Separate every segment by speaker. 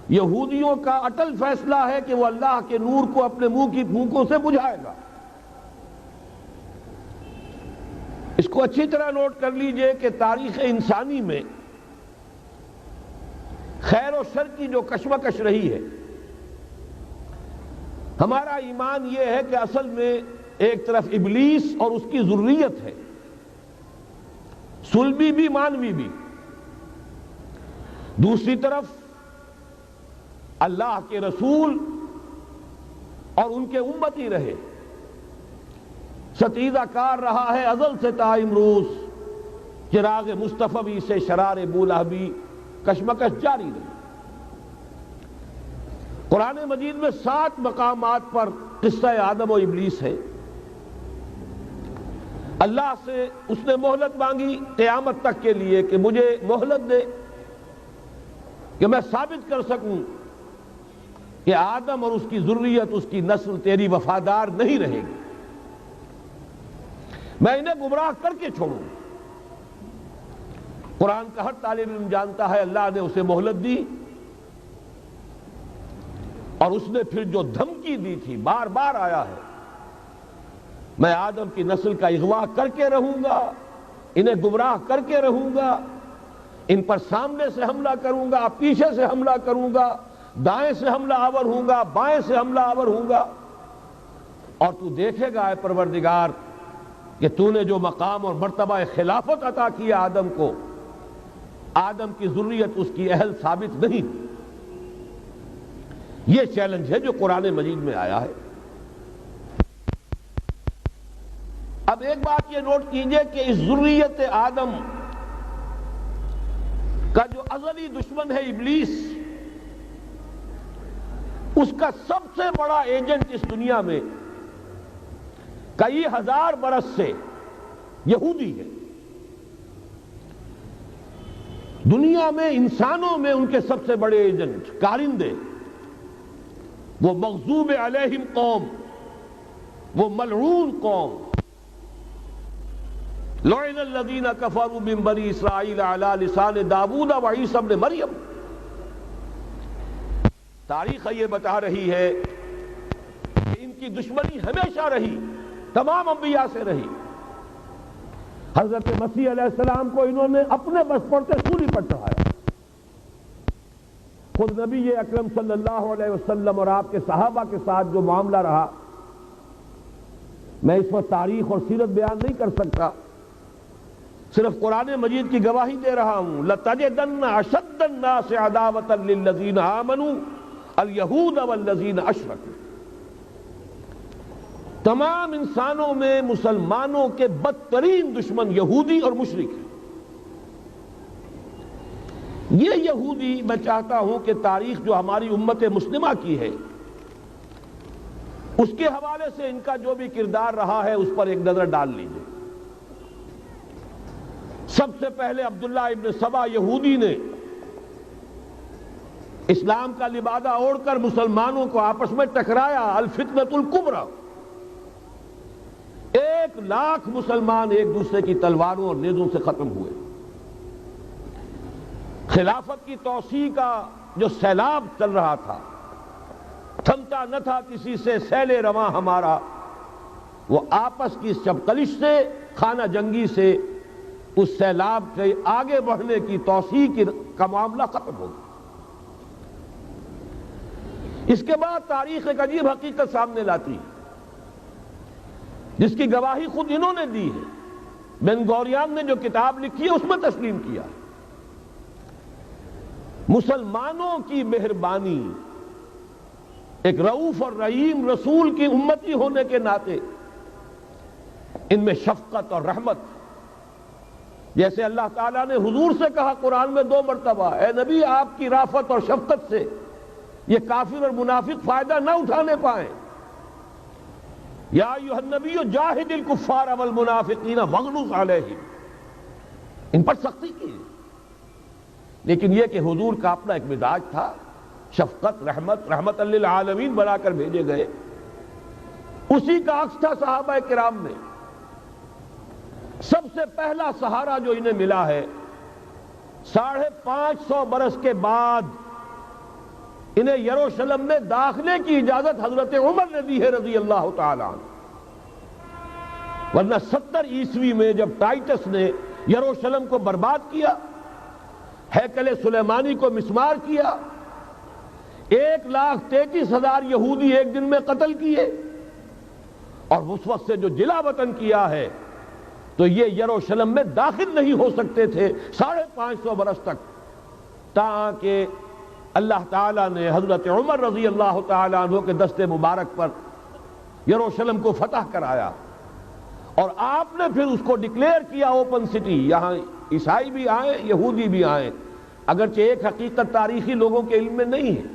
Speaker 1: یہودیوں کا اٹل فیصلہ ہے کہ وہ اللہ کے نور کو اپنے منہ کی پھونکوں سے بجھائے گا۔ اس کو اچھی طرح نوٹ کر لیجئے کہ تاریخ انسانی میں خیر و شر کی جو کشمکش رہی ہے، ہمارا ایمان یہ ہے کہ اصل میں ایک طرف ابلیس اور اس کی ذریت ہے، صلبی بھی مانوی بھی، دوسری طرف اللہ کے رسول اور ان کے امتی رہے، ستیزہ کار رہا ہے ازل سے تا امروز، چراغ مصطفی سے شرار بولہبی کشمکش جاری رہی۔ قرآن مجید میں 7 مقامات پر قصہ آدم و ابلیس ہے۔ اللہ سے اس نے مہلت مانگی قیامت تک کے لیے کہ مجھے مہلت دے کہ میں ثابت کر سکوں کہ آدم اور اس کی ذریت، اس کی نسل تیری وفادار نہیں رہے گی، میں انہیں گمراہ کر کے چھوڑوں۔ قرآن کا ہر طالب علم جانتا ہے اللہ نے اسے مہلت دی، اور اس نے پھر جو دھمکی دی تھی بار بار آیا ہے، میں آدم کی نسل کا اغوا کر کے رہوں گا، انہیں گمراہ کر کے رہوں گا، ان پر سامنے سے حملہ کروں گا، پیچھے سے حملہ کروں گا، دائیں سے حملہ آور ہوں گا، بائیں سے حملہ آور ہوں گا، اور تو دیکھے گا اے پروردگار کہ تو نے جو مقام اور مرتبہ خلافت عطا کیا آدم کو، آدم کی ذریت اس کی اہل ثابت نہیں۔ یہ چیلنج ہے جو قرآن مجید میں آیا ہے۔ اب ایک بات یہ نوٹ کیجئے کہ اس ذریت آدم کا جو ازلی دشمن ہے ابلیس، اس کا سب سے بڑا ایجنٹ اس دنیا میں کئی ہزار برس سے یہودی ہے۔ دنیا میں انسانوں میں ان کے سب سے بڑے ایجنٹ کارندے، وہ مغضوب علیہم قوم، وہ ملعون قوم، لعن الذین کفروا من بنی اسرائیل علی لسان داؤد و عیسی ابن مریم۔ تاریخ یہ بتا رہی ہے کہ ان کی دشمنی ہمیشہ رہی، تمام انبیاء سے رہی۔ حضرت مسیح علیہ السلام کو انہوں نے اپنے بس پڑتے سولی پر چڑھایا۔ خود نبی اکرم صلی اللہ علیہ وسلم اور آپ کے صحابہ کے ساتھ جو معاملہ رہا، میں اس وقت تاریخ اور سیرت بیان نہیں کر سکتا، صرف قرآن مجید کی گواہی دے رہا ہوں۔ لَتَجِدَنَّ أَشَدَّ النَّاسِ عَدَاوَةً لِلَّذِينَ آمَنُوا الْيَهُودَ وَالَّذِينَ أَشْرَكُوا۔ تمام انسانوں میں مسلمانوں کے بدترین دشمن یہودی اور مشرک ہیں۔ یہ یہودی، میں چاہتا ہوں کہ تاریخ جو ہماری امت مسلمہ کی ہے اس کے حوالے سے ان کا جو بھی کردار رہا ہے اس پر ایک نظر ڈال لیجئے۔ سب سے پہلے عبداللہ ابن سبا یہودی نے اسلام کا لبادہ اوڑھ کر مسلمانوں کو آپس میں ٹکرایا، الفتنۃ الکبریٰ۔ 1,00,000 مسلمان ایک دوسرے کی تلواروں اور نیزوں سے ختم ہوئے۔ خلافت کی توسیع کا جو سیلاب چل رہا تھا، تھمتا نہ تھا کسی سے سیل رواں ہمارا، وہ آپس کی چپقلش سے، خانہ جنگی سے اس سیلاب کے آگے بڑھنے کی توسیع کا معاملہ ختم ہو گیا۔ اس کے بعد تاریخ ایک عجیب حقیقت سامنے لاتی ہے جس کی گواہی خود انہوں نے دی ہے۔ بن گوریان نے جو کتاب لکھی ہے اس میں تسلیم کیا۔ مسلمانوں کی مہربانی، ایک رؤوف اور رحیم رسول کی امتی ہونے کے ناطے ان میں شفقت اور رحمت، جیسے اللہ تعالیٰ نے حضور سے کہا قرآن میں 2 مرتبہ، اے نبی آپ کی رافت اور شفقت سے یہ کافر اور منافق فائدہ نہ اٹھانے پائیں۔ یا ایھا النبی جاہد الکفار والمنافقین واغلظ علیہم، ان پر سختی کی۔ لیکن یہ کہ حضور کا اپنا ایک مزاج تھا، شفقت، رحمت للعالمین بنا کر بھیجے گئے۔ اسی کا عکس تھا صحابہ کرام میں۔ سب سے پہلا سہارا جو انہیں ملا ہے 550 برس کے بعد انہیں یروشلم میں داخلے کی اجازت حضرت عمر نے دی ہے رضی اللہ تعالی عنہ، ورنہ 70 عیسوی میں جب ٹائٹس نے یروشلم کو برباد کیا، ہیکل سلیمانی کو مسمار کیا، 1,33,000 یہودی ایک دن میں قتل کیے، اور اس وقت سے جو جلا وطن کیا ہے تو یہ یروشلم میں داخل نہیں ہو سکتے تھے 550 برس تک، تاکہ اللہ تعالیٰ نے حضرت عمر رضی اللہ تعالیٰ عنہ کے دست مبارک پر یروشلم کو فتح کرایا، اور آپ نے پھر اس کو ڈکلیئر کیا اوپن سٹی، یہاں عیسائی بھی آئیں یہودی بھی آئیں، اگرچہ ایک حقیقت تاریخی لوگوں کے علم میں نہیں ہے۔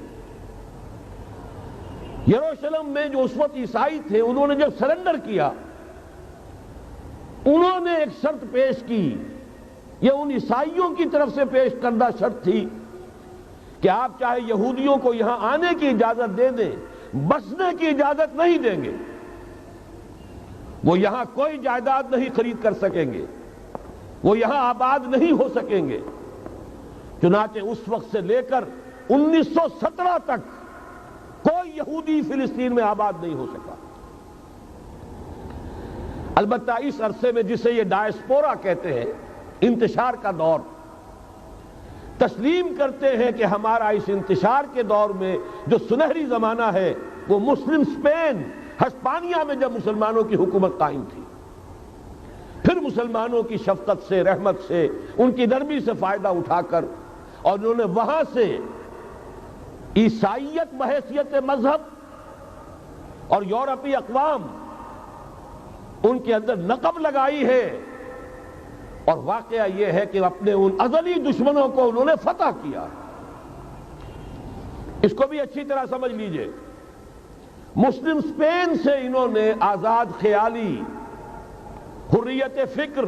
Speaker 1: یروشلم میں جو اس وقت عیسائی تھے، انہوں نے جب سرنڈر کیا، انہوں نے ایک شرط پیش کی، یہ ان عیسائیوں کی طرف سے پیش کردہ شرط تھی کہ آپ چاہے یہودیوں کو یہاں آنے کی اجازت دے دیں، بسنے کی اجازت نہیں دیں گے، وہ یہاں کوئی جائیداد نہیں خرید کر سکیں گے، وہ یہاں آباد نہیں ہو سکیں گے۔ چنانچہ اس وقت سے لے کر 1917 تک کوئی یہودی فلسطین میں آباد نہیں ہو سکا۔ البتہ اس عرصے میں جسے یہ ڈائسپورا کہتے ہیں، انتشار کا دور، تسلیم کرتے ہیں کہ ہمارا اس انتشار کے دور میں جو سنہری زمانہ ہے وہ مسلم اسپین، ہسپانیہ میں جب مسلمانوں کی حکومت قائم تھی، پھر مسلمانوں کی شفقت سے، رحمت سے، ان کی نرمی سے فائدہ اٹھا کر، اور انہوں نے وہاں سے عیسائیت بحیثیت مذہب اور یورپی اقوام ان کے اندر نقب لگائی ہے، اور واقعہ یہ ہے کہ اپنے ان ازلی دشمنوں کو انہوں نے فتح کیا۔ اس کو بھی اچھی طرح سمجھ لیجئے، مسلم اسپین سے انہوں نے آزاد خیالی، حریت فکر،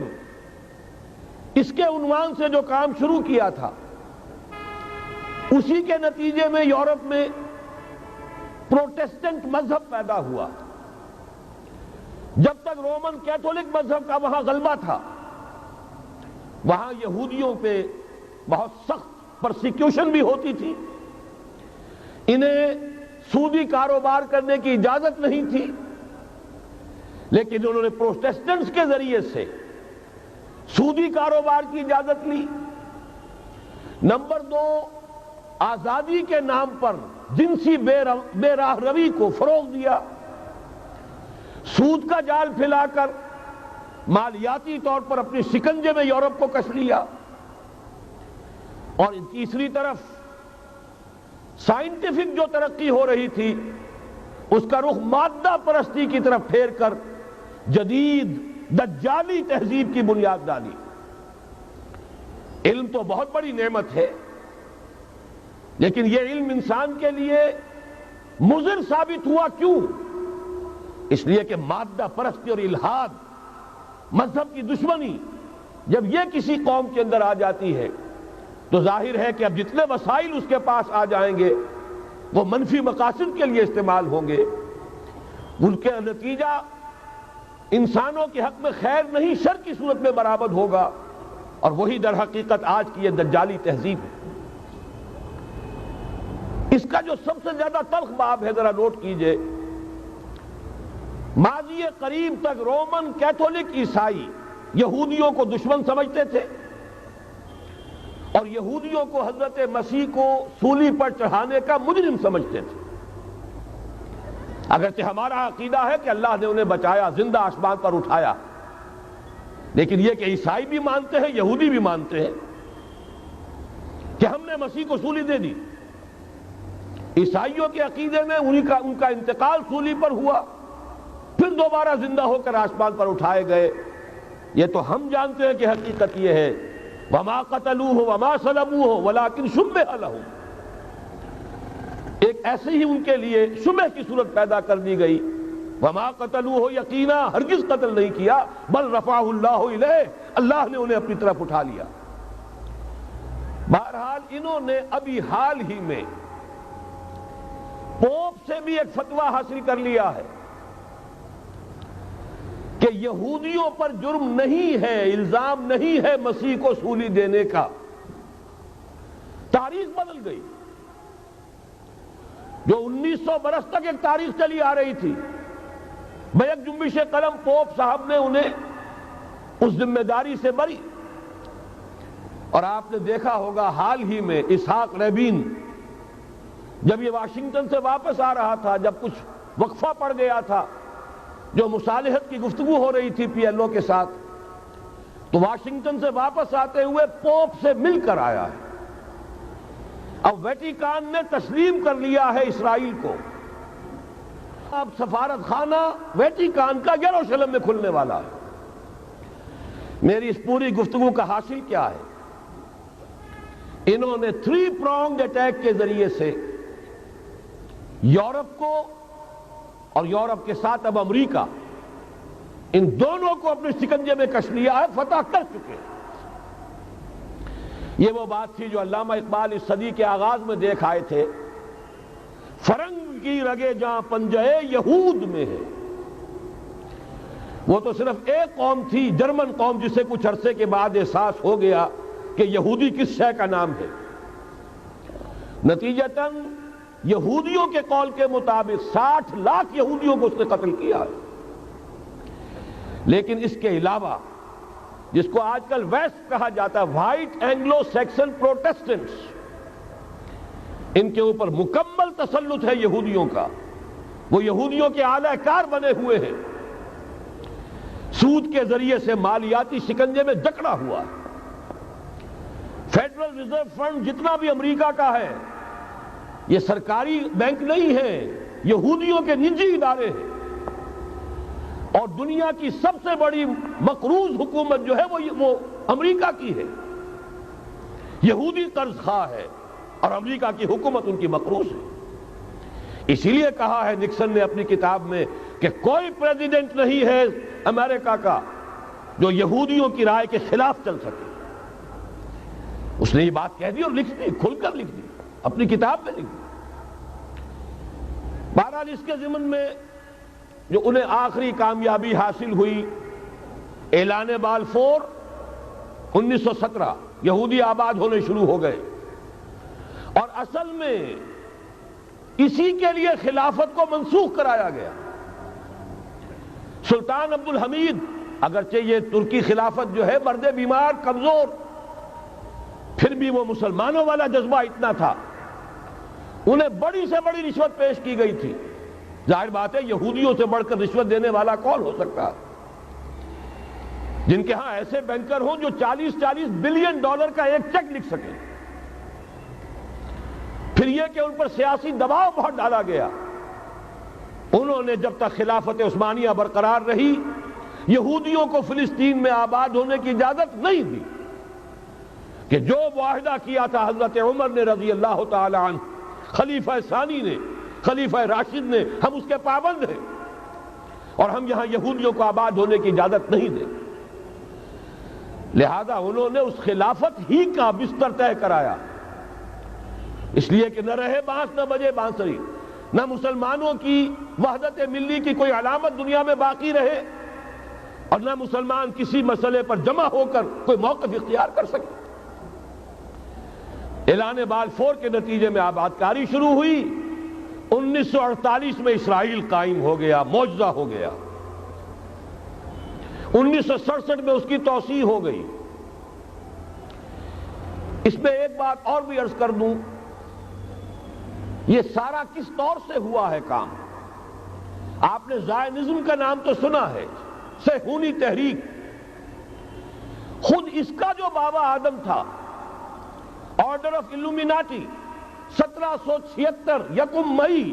Speaker 1: اس کے عنوان سے جو کام شروع کیا تھا، اسی کے نتیجے میں یورپ میں پروٹیسٹنٹ مذہب پیدا ہوا۔ جب تک رومن کیتھولک مذہب کا وہاں غلبہ تھا، وہاں یہودیوں پہ بہت سخت پرسیکیوشن بھی ہوتی تھی، انہیں سودی کاروبار کرنے کی اجازت نہیں تھی، لیکن انہوں نے پروٹیسٹنٹس کے ذریعے سے سودی کاروبار کی اجازت لی۔ نمبر 2، آزادی کے نام پر جنسی بے راہ روی کو فروغ دیا، سود کا جال پھیلا کر مالیاتی طور پر اپنی شکنجے میں یورپ کو کش لیا، اور تیسری طرف سائنٹیفک جو ترقی ہو رہی تھی اس کا رخ مادہ پرستی کی طرف پھیر کر جدید دجالی تہذیب کی بنیاد ڈالی۔ علم تو بہت بڑی نعمت ہے، لیکن یہ علم انسان کے لیے مضر ثابت ہوا کیوں؟ اس لیے کہ مادہ پرستی اور الحاد، مذہب کی دشمنی جب یہ کسی قوم کے اندر آ جاتی ہے تو ظاہر ہے کہ اب جتنے وسائل اس کے پاس آ جائیں گے وہ منفی مقاصد کے لیے استعمال ہوں گے، ان کے نتیجہ انسانوں کے حق میں خیر نہیں شر کی صورت میں برآمد ہوگا، اور وہی در حقیقت آج کی یہ دجالی تہذیب ہے۔ اس کا جو سب سے زیادہ تلخ باب ہے، ذرا نوٹ کیجئے، ماضی قریب تک رومن کیتھولک عیسائی یہودیوں کو دشمن سمجھتے تھے، اور یہودیوں کو حضرت مسیح کو سولی پر چڑھانے کا مجرم سمجھتے تھے۔ اگرچہ ہمارا عقیدہ ہے کہ اللہ نے انہیں بچایا، زندہ آسمان پر اٹھایا، لیکن یہ کہ عیسائی بھی مانتے ہیں، یہودی بھی مانتے ہیں کہ ہم نے مسیح کو سولی دے دی۔ عیسائیوں کے عقیدے میں ان کا انتقال سولی پر ہوا، پھر دوبارہ زندہ ہو کر آسمان پر اٹھائے گئے۔ یہ تو ہم جانتے ہیں کہ حقیقت یہ ہے، وَمَا قَتَلُوهُ وَمَا صَلَبُوهُ وَلَٰكِنْ شُبِّهَ لَهُمْ، ایک ایسے ہی ان کے لیے شبہ کی صورت پیدا کر دی گئی۔ وَمَا قَتَلُوهُ، یقینا ہرگز قتل نہیں کیا، بل رفعہ اللہ الیہ، اللہ نے انہیں اپنی طرف اٹھا لیا۔ بہرحال انہوں نے ابھی حال ہی میں پوپ سے بھی ایک فتویٰ حاصل کر لیا ہے کہ یہودیوں پر جرم نہیں ہے، الزام نہیں ہے مسیح کو سولی دینے کا۔ تاریخ بدل گئی، جو 1900 برس تک ایک تاریخ چلی آ رہی تھی، بیک جنبش قلم پوپ صاحب نے انہیں اس ذمہ داری سے بری۔ اور آپ نے دیکھا ہوگا حال ہی میں اسحاق رابین جب یہ واشنگٹن سے واپس آ رہا تھا، جب کچھ وقفہ پڑ گیا تھا، جو مصالحت کی گفتگو ہو رہی تھی پی ایل او کے ساتھ، تو واشنگٹن سے واپس آتے ہوئے پوپ سے مل کر آیا ہے۔ اب ویٹیکان نے تسلیم کر لیا ہے اسرائیل کو، اب سفارت خانہ ویٹیکان کا یروشلم میں کھلنے والا ہے۔ میری اس پوری گفتگو کا حاصل کیا ہے؟ انہوں نے 3 pronged اٹیک کے ذریعے سے یورپ کو اور یورپ کے ساتھ اب امریکہ، ان دونوں کو اپنے شکنجے میں کش لیا ہے، فتح کر چکے ہیں۔ یہ وہ بات تھی جو علامہ اقبال اس صدی کے آغاز میں دیکھ آئے تھے، فرنگ کی رگے جہاں پنجے یہود میں ہے۔ وہ تو صرف ایک قوم تھی، جرمن قوم، جسے کچھ عرصے کے بعد احساس ہو گیا کہ یہودی کس شے کا نام ہے۔ نتیجتاً یہودیوں کے قول کے مطابق 60 لاکھ یہودیوں کو اس نے قتل کیا ہے۔ لیکن اس کے علاوہ، جس کو آج کل ویسٹ کہا جاتا ہے، وائٹ اینگلو سیکسن پروٹیسٹنٹس، ان کے اوپر مکمل تسلط ہے یہودیوں کا۔ وہ یہودیوں کے اعلی کار بنے ہوئے ہیں، سود کے ذریعے سے مالیاتی شکنجے میں جکڑا ہوا ہے۔ فیڈرل ریزرو فنڈ جتنا بھی امریکہ کا ہے، یہ سرکاری بینک نہیں ہے، یہودیوں کے نجی ادارے ہیں۔ اور دنیا کی سب سے بڑی مقروض حکومت جو ہے وہ امریکہ کی ہے، یہودی قرض خواہ ہے، اور امریکہ کی حکومت ان کی مقروض ہے۔ اسی لیے کہا ہے نکسن نے اپنی کتاب میں کہ کوئی پریزیڈنٹ نہیں ہے امریکہ کا جو یہودیوں کی رائے کے خلاف چل سکے۔ اس نے یہ بات کہہ دی اور لکھ دی، کھل کر لکھ دی، اپنی کتاب میں لکھ دی۔ بہرحال اس کے ضمن میں جو انہیں آخری کامیابی حاصل ہوئی، اعلان بالفور 1917، یہودی آباد ہونے شروع ہو گئے، اور اصل میں اسی کے لیے خلافت کو منسوخ کرایا گیا۔ سلطان عبد الحمید، اگرچہ یہ ترکی خلافت جو ہے مرد بیمار کمزور، پھر بھی وہ مسلمانوں والا جذبہ اتنا تھا، انہیں بڑی سے بڑی رشوت پیش کی گئی تھی۔ ظاہر بات ہے یہودیوں سے بڑھ کر رشوت دینے والا کون ہو سکتا ہے، جن کے ہاں ایسے بینکر ہوں جو 40 بلین ڈالر کا ایک چیک لکھ سکیں۔ پھر یہ کہ ان پر سیاسی دباؤ بہت ڈالا گیا۔ انہوں نے جب تک خلافت عثمانیہ برقرار رہی، یہودیوں کو فلسطین میں آباد ہونے کی اجازت نہیں دی، کہ جو معاہدہ کیا تھا حضرت عمر نے رضی اللہ تعالی عنہ، خلیفہ ثانی نے، خلیفہ راشد نے، ہم اس کے پابند ہیں، اور ہم یہاں یہودیوں کو آباد ہونے کی اجازت نہیں دیں۔ لہذا انہوں نے اس خلافت ہی کا بستر طے کرایا، اس لیے کہ نہ رہے بانس نہ بجے بانسری، نہ مسلمانوں کی وحدت ملی کی کوئی علامت دنیا میں باقی رہے، اور نہ مسلمان کسی مسئلے پر جمع ہو کر کوئی موقف اختیار کر سکے۔ اعلان بالفور کے نتیجے میں آباد کاری شروع ہوئی۔ 1948 میں اسرائیل قائم ہو گیا، معجزہ ہو گیا۔ 1967 میں اس کی توسیع ہو گئی۔ اس میں ایک بات اور بھی عرض کر دوں، یہ سارا کس طور سے ہوا ہے کام؟ آپ نے زائنزم کا نام تو سنا ہے، صہیونی تحریک۔ خود اس کا جو بابا آدم تھا، آرڈر آف الومیناٹی، 1776 یکم مئی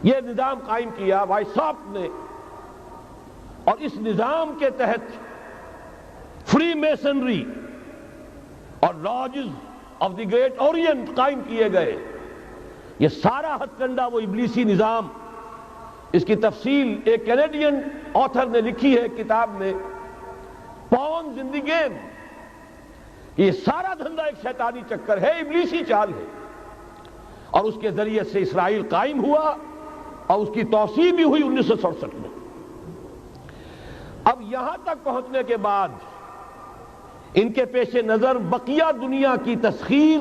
Speaker 1: یہ نظام قائم کیا وائساپ نے، اور اس نظام کے تحت فری میسنری اور lodges of the great Orient قائم کیے گئے۔ یہ سارا ہتھ کنڈا وہ ابلیسی نظام، اس کی تفصیل ایک کینیڈین آتھر نے لکھی ہے کتاب میں، پونز ان دی گیم۔ یہ سارا دھندا ایک شیطانی چکر ہے، ابلیسی چال ہے، اور اس کے ذریعے سے اسرائیل قائم ہوا، اور اس کی توسیع بھی ہوئی 1967 میں۔ اب یہاں تک پہنچنے کے بعد ان کے پیش نظر بقیہ دنیا کی تسخیر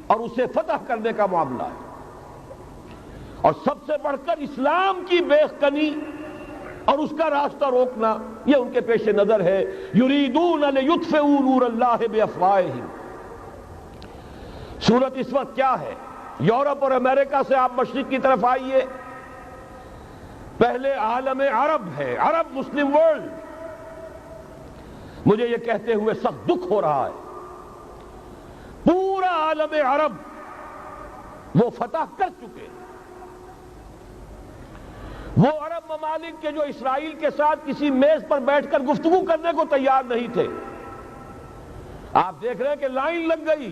Speaker 1: اور اسے فتح کرنے کا معاملہ ہے۔ اور سب سے بڑھ کر اسلام کی بیخکنی اور اس کا راستہ روکنا، یہ ان کے پیش نظر ہے۔ یریدون لیطفئوا نور اللہ بافواہہم۔ صورت اس وقت کیا ہے؟ یورپ اور امریکہ سے آپ مشرق کی طرف آئیے، پہلے عالم عرب ہے، عرب مسلم ورلڈ۔ مجھے یہ کہتے ہوئے سخت دکھ ہو رہا ہے، پورا عالم عرب وہ فتح کر چکے، وہ عرب ممالک کے جو اسرائیل کے ساتھ کسی میز پر بیٹھ کر گفتگو کرنے کو تیار نہیں تھے۔ آپ دیکھ رہے ہیں کہ لائن لگ گئی۔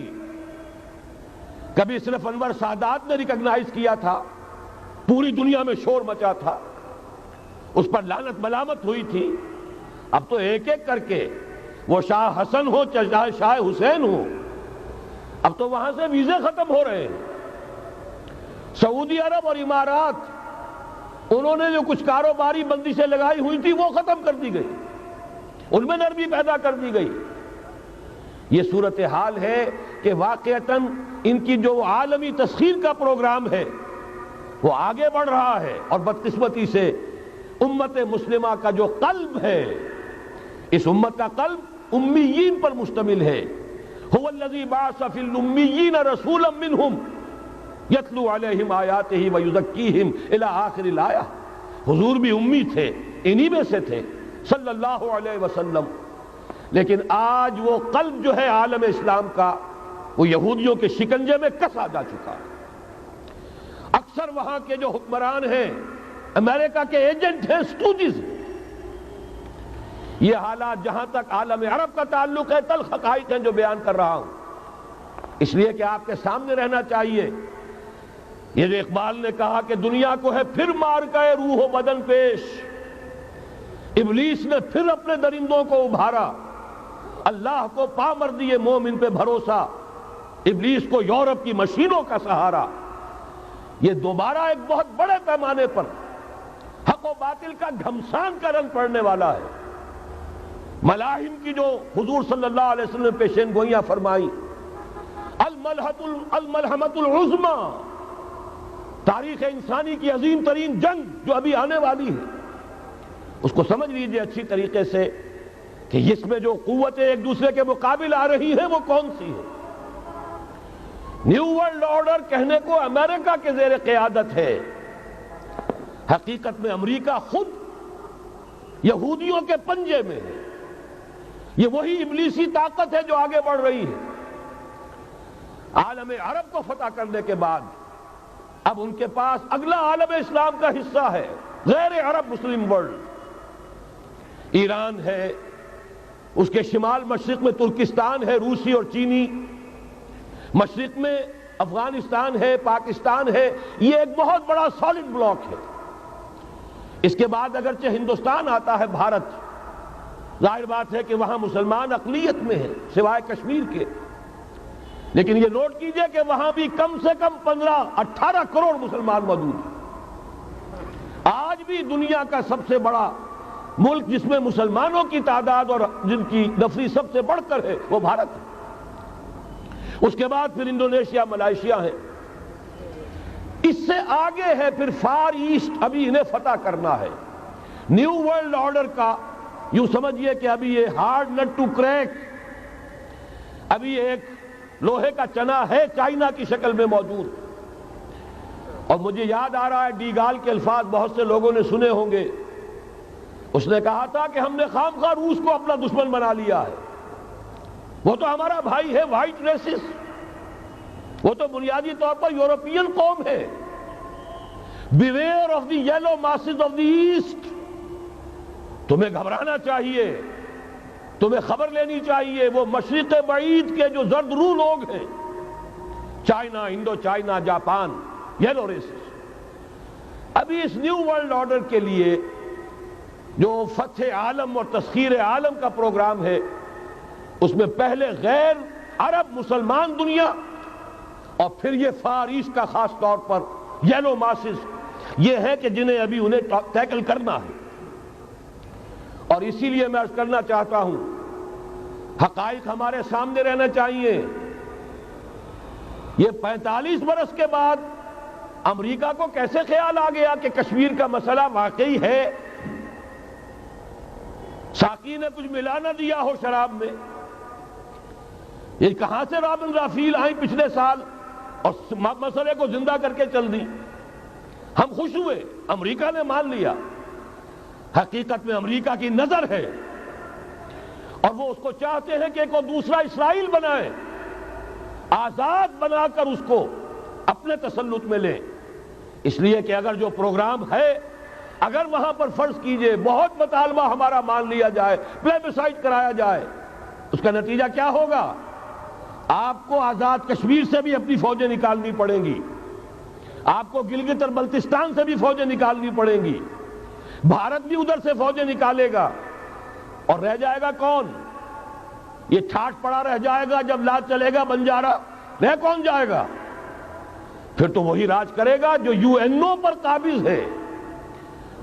Speaker 1: کبھی صرف انور سادات نے ریکگنائز کیا تھا، پوری دنیا میں شور مچا تھا، اس پر لعنت ملامت ہوئی تھی۔ اب تو ایک ایک کر کے، وہ شاہ حسن ہو چاہے شاہ حسین ہو، اب تو وہاں سے ویزے ختم ہو رہے ہیں۔ سعودی عرب اور امارات، انہوں نے جو کچھ کاروباری بندشیں لگائی ہوئی تھی وہ ختم کر دی گئی، ان میں نرمی پیدا کر دی گئی۔ یہ صورتحال ہے کہ واقعتاً ان کی جو عالمی تسخیر کا پروگرام ہے وہ آگے بڑھ رہا ہے، اور بدقسمتی سے امت مسلمہ کا جو قلب ہے، اس امت کا قلب امیین پر مشتمل ہے۔ هو الذی بعث فی الامیین رسولا منہم یتلو علیہم آیاتہ ویزکیہم الی آخر الآیہ۔ حضور بھی امی تھے، انہی میں سے تھے صلی اللہ علیہ وسلم۔ لیکن آج وہ قلب جو ہے عالم اسلام کا، وہ یہودیوں کے شکنجے میں کسا جا چکا ہے۔ اکثر وہاں کے جو حکمران ہیں، امریکہ کے ایجنٹ ہیں، سٹوجز۔ یہ حالات جہاں تک عالم عرب کا تعلق ہے، تلخ حقائق ہیں جو بیان کر رہا ہوں، اس لیے کہ آپ کے سامنے رہنا چاہیے۔ یہ جو اقبال نے کہا کہ دنیا کو ہے پھر مار کا روح و بدن پیش، ابلیس نے پھر اپنے درندوں کو ابھارا، اللہ کو پامر دیے مومن پہ بھروسہ، ابلیس کو یورپ کی مشینوں کا سہارا۔ یہ دوبارہ ایک بہت بڑے پیمانے پر حق و باطل کا گھمسان کا رنگ پڑنے والا ہے۔ ملاحم کی جو حضور صلی اللہ علیہ وسلم نے پیشین گوئیاں فرمائی، الملحمۃ العظمی، تاریخ انسانی کی عظیم ترین جنگ جو ابھی آنے والی ہے، اس کو سمجھ لیجئے اچھی طریقے سے کہ اس میں جو قوتیں ایک دوسرے کے مقابل آ رہی ہیں وہ کون سی ہیں۔ نیو ورلڈ آرڈر کہنے کو امریکہ کے زیر قیادت ہے، حقیقت میں امریکہ خود یہودیوں کے پنجے میں ہے۔ یہ وہی ابلیسی طاقت ہے جو آگے بڑھ رہی ہے۔ عالم عرب کو فتح کرنے کے بعد اب ان کے پاس اگلا عالم اسلام کا حصہ ہے، غیر عرب مسلم ورلڈ۔ ایران ہے، اس کے شمال مشرق میں ترکستان ہے، روسی اور چینی، مشرق میں افغانستان ہے، پاکستان ہے۔ یہ ایک بہت بڑا سالڈ بلاک ہے۔ اس کے بعد اگرچہ ہندوستان آتا ہے، بھارت، ظاہر بات ہے کہ وہاں مسلمان اقلیت میں ہیں سوائے کشمیر کے، لیکن یہ نوٹ کیجئے کہ وہاں بھی کم سے کم 15-18 کروڑ مسلمان موجود ہیں۔ آج بھی دنیا کا سب سے بڑا ملک جس میں مسلمانوں کی تعداد اور جن کی نفری سب سے بڑھ کر ہے وہ بھارت ہے۔ اس کے بعد پھر انڈونیشیا، ملائیشیا ہے، اس سے آگے ہے پھر فار ایسٹ، ابھی انہیں فتح کرنا ہے۔ نیو ورلڈ آرڈر کا یوں سمجھئے کہ ابھی یہ ہارڈ نٹ ٹو کریک، ابھی ایک لوہے کا چنا ہے چائنا کی شکل میں موجود۔ اور مجھے یاد آ رہا ہے ڈی گال کے الفاظ بہت سے لوگوں نے سنے ہوں گے، اس نے کہا تھا کہ ہم نے خام خواہ روس کو اپنا دشمن بنا لیا ہے، وہ تو ہمارا بھائی ہے، وائٹ ریسس، وہ تو بنیادی طور پر یورپین قوم ہے۔ Beware of the yellow masses of the east, تمہیں گھبرانا چاہیے، تمہیں خبر لینی چاہیے۔ وہ مشرق بعید کے جو زرد رو لوگ ہیں، China, Indo China, Japan, yellow races, ابھی اس نیو ورلڈ آرڈر کے لیے جو فتح عالم اور تسخیر عالم کا پروگرام ہے، اس میں پہلے غیر عرب مسلمان دنیا اور پھر یہ فار ایسٹ کا خاص طور پر یلو ماسز، یہ ہے کہ جنہیں ابھی انہیں ٹیکل کرنا ہے۔ اور اسی لیے میں عرض کرنا چاہتا ہوں، حقائق ہمارے سامنے رہنا چاہیے۔ یہ 45 برس کے بعد امریکہ کو کیسے خیال آ گیا کہ کشمیر کا مسئلہ واقعی ہے؟ ساقی نے کچھ ملا نہ دیا ہو شراب میں؟ یہ کہاں سے رابن رافیل آئیں پچھلے سال اور مسئلے کو زندہ کر کے چل دی؟ ہم خوش ہوئے، امریکہ نے مان لیا۔ حقیقت میں امریکہ کی نظر ہے اور وہ اس کو چاہتے ہیں کہ کوئی دوسرا اسرائیل بنائے، آزاد بنا کر اس کو اپنے تسلط میں لیں۔ اس لیے کہ اگر جو پروگرام ہے، اگر وہاں پر فرض کیجئے بہت مطالبہ ہمارا مان لیا جائے، پلیبسائٹ کرایا جائے، اس کا نتیجہ کیا ہوگا؟ آپ کو آزاد کشمیر سے بھی اپنی فوجیں نکالنی پڑیں گی، آپ کو گلگت اور بلتستان سے بھی فوجیں نکالنی پڑیں گی، بھارت بھی ادھر سے فوجیں نکالے گا، اور رہ جائے گا کون؟ یہ ٹھاٹ پڑا رہ جائے گا جب لاج چلے گا بنجارہ، رہ کون جائے گا؟ پھر تو وہی راج کرے گا جو UN پر قابض ہے،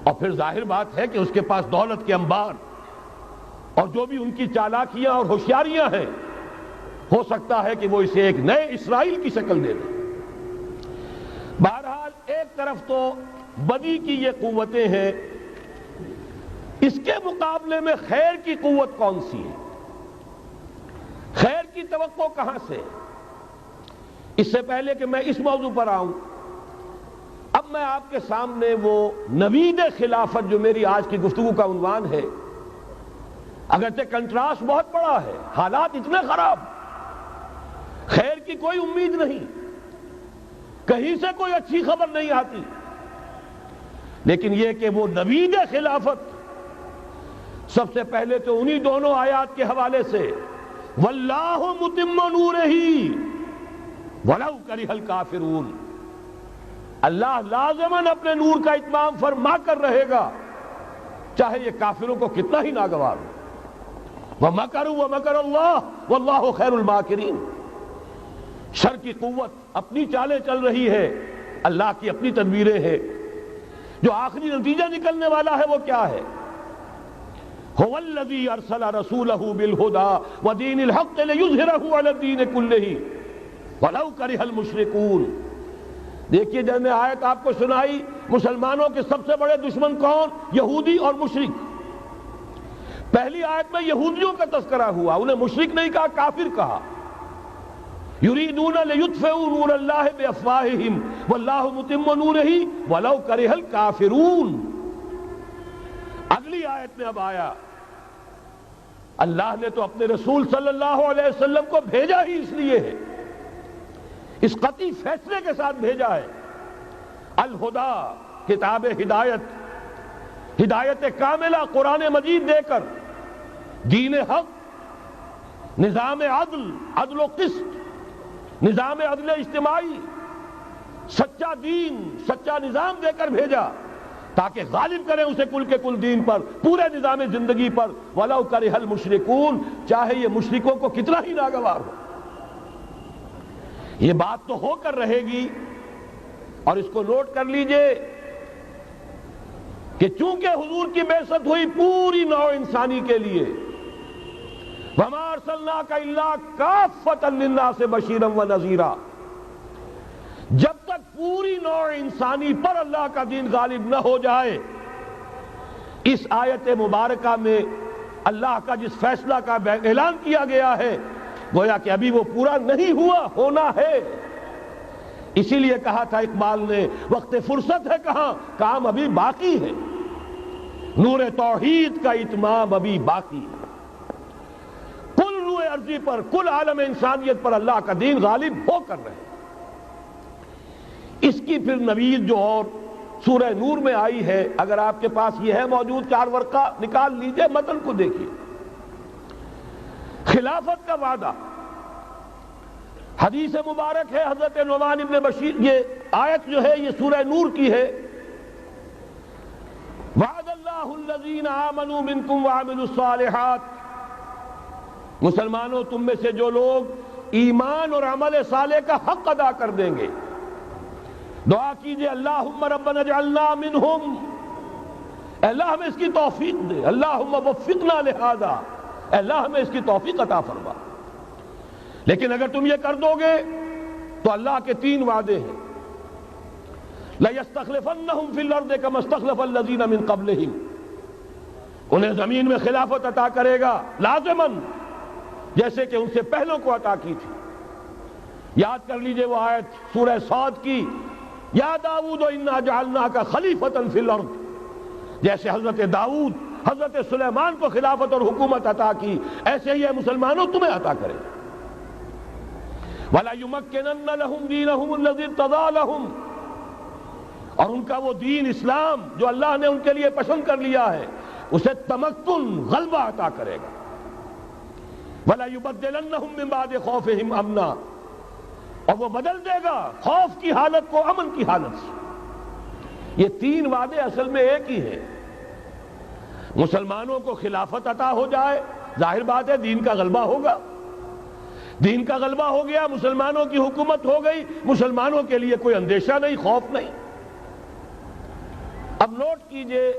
Speaker 1: اور پھر ظاہر بات ہے کہ اس کے پاس دولت کے انبار اور جو بھی ان کی چالاکیاں اور ہوشیاریاں ہیں، ہو سکتا ہے کہ وہ اسے ایک نئے اسرائیل کی شکل دے دیں۔ بہرحال ایک طرف تو بدی کی یہ قوتیں ہیں، اس کے مقابلے میں خیر کی قوت کون سی ہے؟ خیر کی توقع کہاں سے؟ اس سے پہلے کہ میں اس موضوع پر آؤں، اب میں آپ کے سامنے وہ نوید خلافت جو میری آج کی گفتگو کا عنوان ہے، اگرچہ کنٹراسٹ بہت بڑا ہے، حالات اتنے خراب، خیر کی کوئی امید نہیں، کہیں سے کوئی اچھی خبر نہیں آتی، لیکن یہ کہ وہ نوید خلافت سب سے پہلے تو انہی دونوں آیات کے حوالے سے واللہ متم نورہ ولو کرہ الکافرون، اللہ لازماً اپنے نور کا اتمام فرما کر رہے گا چاہے یہ کافروں کو کتنا ہی ناگوار ہو۔ وَمَكَرُوا وَمَكَرَ اللَّهُ وَاللَّهُ خَيْرُ الْمَاكِرِينَ، شر کی قوت اپنی چالیں چل رہی ہے، اللہ کی اپنی تدبیریں ہیں، جو آخری نتیجہ نکلنے والا ہے وہ کیا ہے؟ هُوَ الَّذِي أَرْسَلَ رَسُولَهُ بِالْهُدَى وَدِينِ الْحَقِّ لِيُظْهِرَهُ عَلَى الدِّينِ كُلِّهِ وَلَوْ كَرِهَ الْمُشْرِكُونَ۔ دیکھیے جب میں آیت آپ کو سنائی، مسلمانوں کے سب سے بڑے دشمن کون؟ یہودی اور مشرک۔ پہلی آیت میں یہودیوں کا تذکرہ ہوا، انہیں مشرک نہیں کہا، کافر کہا۔ یریدون لیطفئوا نور اللہ بافواہہم واللہ متم نورہ ولو کرہ الکافرون۔ اگلی آیت میں اب آیا، اللہ نے تو اپنے رسول صلی اللہ علیہ وسلم کو بھیجا ہی اس لیے ہے، اس قطعی فیصلے کے ساتھ بھیجا ہے، الہدا، کتاب ہدایت، ہدایت کاملہ قرآن مجید دے کر، دین حق، نظام عدل، عدل و قسط، نظام عدل اجتماعی، سچا دین، سچا نظام دے کر بھیجا تاکہ غالب کریں اسے کل کے کل دین پر، پورے نظام زندگی پر، وَلَوْ كَرِهَ الْمُشْرِكُونَ، چاہے یہ مشرکوں کو کتنا ہی ناگوار ہو۔ یہ بات تو ہو کر رہے گی، اور اس کو نوٹ کر لیجئے کہ چونکہ حضور کی بعثت ہوئی پوری نوع انسانی کے لیے، وَمَا أَرْسَلْنَاكَ إِلَّا كَافَّةً لِلنَّاسِ بَشِيرًا وَنَذِيرًا، جب تک پوری نوع انسانی پر اللہ کا دین غالب نہ ہو جائے، اس آیت مبارکہ میں اللہ کا جس فیصلہ کا اعلان کیا گیا ہے گویا کہ ابھی وہ پورا نہیں ہوا، ہونا ہے۔ اسی لیے کہا تھا اقبال نے، وقت فرصت ہے کہاں، کام ابھی باقی ہے، نور توحید کا اتمام ابھی باقی ہے، کل روئے ارضی پر، کل عالم انسانیت پر اللہ کا دین غالب ہو کر رہے۔ اس کی پھر نوید جو اور سورہ نور میں آئی ہے، اگر آپ کے پاس یہ ہے موجود، 4 ورقہ نکال لیجئے، متن کو دیکھیے۔ خلافت کا وعدہ، حدیث مبارک ہے حضرت نعمان ابن بشیر، یہ آیت جو ہے یہ سورہ نور کی ہے، وعد اللہ الذین آمنوا منکم وعملوا الصالحات، مسلمانوں تم میں سے جو لوگ ایمان اور عمل صالح کا حق ادا کر دیں گے، دعا کیجئے اللہم ربنا اجعلنا منہم، اللہ ہمیں اس کی توفیق دے، اللہم وفقنا لہذا، اللہ ہمیں اس کی توفیق عطا فرما۔ لیکن اگر تم یہ کر دو گے تو اللہ کے 3 وعدے ہیں۔ لَيَسْتَخْلِفَنَّهُمْ فِي الْأَرْضِ كَمَا اسْتَخْلَفَ الَّذِينَ مِن قَبْلِهِمْ، انہیں زمین میں خلافت عطا کرے گا لازماً، جیسے کہ ان سے پہلوں کو عطا کی تھی۔ یاد کر لیجئے وہ آیت سورہ صاد کی، یا داؤد انا جعلناک خلیفۃ فی الارض، جیسے حضرت داؤد حضرت سلیمان کو خلافت اور حکومت عطا کی، ایسے ہی مسلمانوں تمہیں عطا کرے گا۔ وَلَا يُمَكِّنَنَّ لَهُمْ دِينَهُمُ الَّذِي ارْتَضَىٰ لَهُمْ، اور ان کا وہ دین اسلام جو اللہ نے ان کے لیے پسند کر لیا ہے، اسے تمکن غلبہ عطا کرے گا۔ وَلَا يُبَدِّلَنَّهُمْ مِن بَعْدِ خَوْفِهِمْ أَمْنًا، اور وہ بدل دے گا خوف کی حالت کو امن کی حالت سے۔ یہ تین وعدے اصل میں ایک ہی ہیں۔ مسلمانوں کو خلافت عطا ہو جائے، ظاہر بات ہے دین کا غلبہ ہوگا، دین کا غلبہ ہو گیا، مسلمانوں کی حکومت ہو گئی، مسلمانوں کے لیے کوئی اندیشہ نہیں، خوف نہیں۔ اب نوٹ کیجئے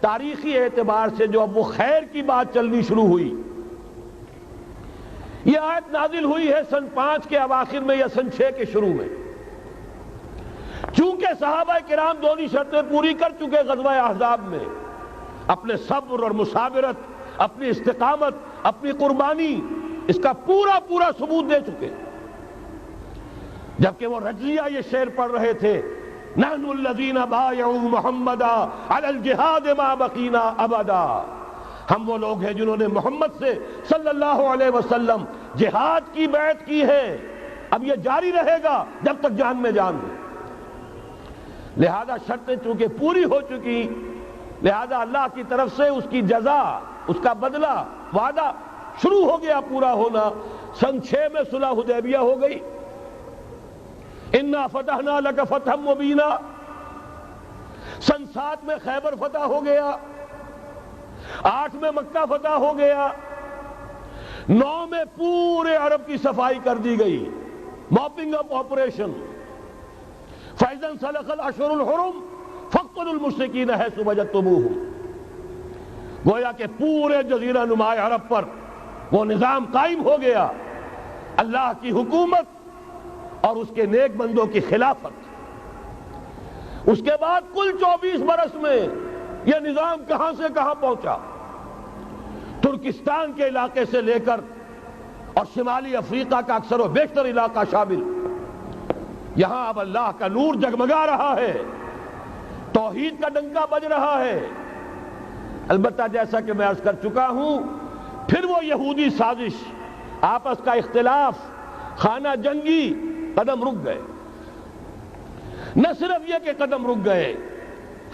Speaker 1: تاریخی اعتبار سے جو اب وہ خیر کی بات چلنی شروع ہوئی، یہ آیت نازل ہوئی ہے سن 5 کے اواخر میں یا سن 6 کے شروع میں۔ چونکہ صحابہ کرام دونوں شرطیں پوری کر چکے غزوہ احزاب میں، اپنے صبر اور مثابرت، اپنی استقامت، اپنی قربانی، اس کا پورا پورا ثبوت دے چکے، جبکہ وہ رجلیہ یہ شعر پڑھ رہے تھے، نحن الذین بایعوا محمدا علی الجہاد ما بقینا ابدا، ہم وہ لوگ ہیں جنہوں نے محمد سے صلی اللہ علیہ وسلم جہاد کی بیعت کی ہے، اب یہ جاری رہے گا جب تک جان میں جان ہے۔ لہذا شرطیں چونکہ پوری ہو چکی، لہذا اللہ کی طرف سے اس کی جزا، اس کا بدلہ، وعدہ شروع ہو گیا پورا ہونا۔ سن 6 میں صلح حدیبیہ ہو گئی، انا فتحنا لک فتحا مبینا، سن 7 میں خیبر فتح ہو گیا، 8 میں مکہ فتح ہو گیا، 9 میں پورے عرب کی صفائی کر دی گئی، موپنگ اپ آپریشن، فَإِذَا انْسَلَخَ الْأَشْهُرُ الْحُرُمُ فَاقْتُلُوا الْمُشْرِكِينَ حَيْثُ وَجَدتُّمُوهُمْ، گویا کہ پورے جزیرہ نما عرب پر وہ نظام قائم ہو گیا، اللہ کی حکومت اور اس کے نیک بندوں کی خلافت۔ اس کے بعد کل 24 برس میں یہ نظام کہاں سے کہاں پہنچا، ترکستان کے علاقے سے لے کر اور شمالی افریقہ کا اکثر و بیشتر علاقہ شامل، یہاں اب اللہ کا نور جگمگا رہا ہے، توحید کا ڈنکا بج رہا ہے۔ البتہ جیسا کہ میں عرض کر چکا ہوں، پھر وہ یہودی سازش، آپس کا اختلاف، خانہ جنگی قدم رک گئے۔ نہ صرف یہ کہ قدم رک گئے،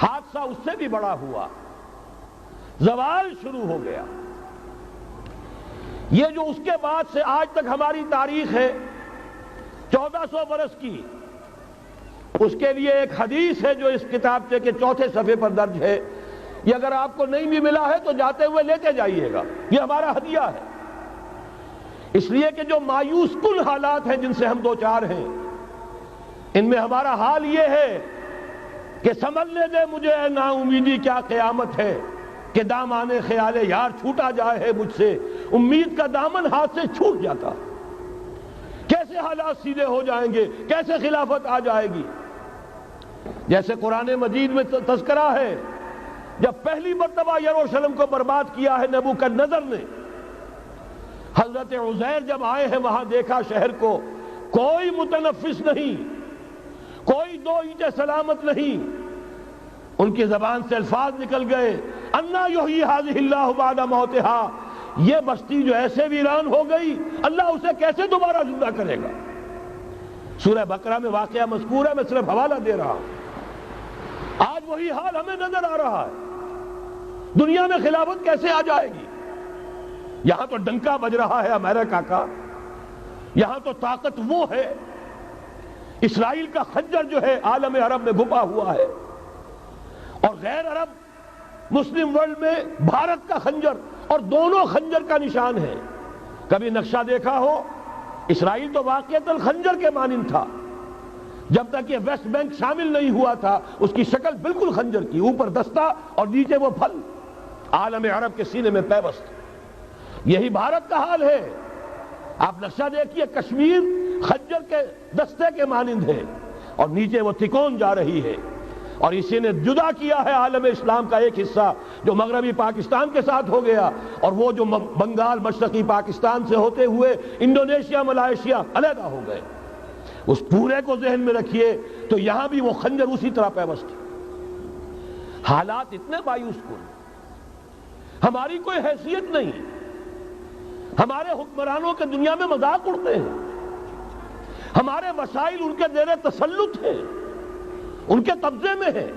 Speaker 1: حادثہ اس سے بھی بڑا ہوا، زوال شروع ہو گیا۔ یہ جو اس کے بعد سے آج تک ہماری تاریخ ہے 1400 برس کی، اس کے لیے ایک حدیث ہے جو اس کتابچے کے 4 صفحے پر درج ہے، یہ اگر آپ کو نہیں بھی ملا ہے تو جاتے ہوئے لیتے جائیے گا، یہ ہمارا ہدیہ ہے، اس لیے کہ جو مایوس کن حالات ہیں جن سے ہم دوچار ہیں، ان میں ہمارا حال یہ ہے کہ سنبھلنے دے مجھے اے نا امیدی کیا قیامت ہے، کہ دامان خیال یار چھوٹا جائے ہے مجھ سے، امید کا دامن ہاتھ سے چھوٹ جاتا، کیسے حالات سیدھے ہو جائیں گے، کیسے خلافت آ جائے گی۔ جیسے قرآن مجید میں تذکرہ ہے، جب پہلی مرتبہ یروشلم کو برباد کیا ہے نبوکدنضر نے، حضرت عزیر جب آئے ہیں وہاں دیکھا شہر کو، کوئی متنفس نہیں، کوئی 2 اینٹیں سلامت نہیں، ان کی زبان سے الفاظ نکل گئے، انا یحیی ھذہ اللہ بعد موتہا، یہ بستی جو ایسے ویران ہو گئی اللہ اسے کیسے دوبارہ زندہ کرے گا۔ سورہ بقرہ میں واقعہ مذکور ہے، میں صرف حوالہ دے رہا ہوں۔ آج وہی حال ہمیں نظر آ رہا ہے، دنیا میں خلافت کیسے آ جائے گی؟ یہاں تو ڈنکا بج رہا ہے امریکہ کا، یہاں تو طاقت وہ ہے، اسرائیل کا خنجر جو ہے عالم عرب میں گھپا ہوا ہے، اور غیر عرب مسلم ورلڈ میں بھارت کا خنجر، اور دونوں خنجر کا نشان ہے۔ کبھی نقشہ دیکھا ہو، اسرائیل تو واقعتاً خنجر کے مانند تھا، جب تک یہ ویسٹ بینک شامل نہیں ہوا تھا اس کی شکل بالکل خنجر کی، اوپر دستہ اور نیچے وہ پھل، عالم عرب کے سینے میں پیوست۔ یہی بھارت کا حال ہے، آپ نقشہ دیکھیے، کشمیر خنجر کے دستے کے مانند ہے، اور نیچے وہ تکون جا رہی ہے، اور اسی نے جدا کیا ہے عالم اسلام کا ایک حصہ جو مغربی پاکستان کے ساتھ ہو گیا، اور وہ جو بنگال مشرقی پاکستان سے ہوتے ہوئے انڈونیشیا ملائیشیا علیحدہ ہو گئے۔ اس پورے کو ذہن میں رکھیے تو یہاں بھی وہ خنجر اسی طرح پیوست ہے۔ حالات اتنے مایوس کن، ہماری کوئی حیثیت نہیں، ہمارے حکمرانوں کے دنیا میں مذاق اڑتے ہیں، ہمارے وسائل ان کے زیر تسلط ہیں، ان کے قبضے میں ہیں،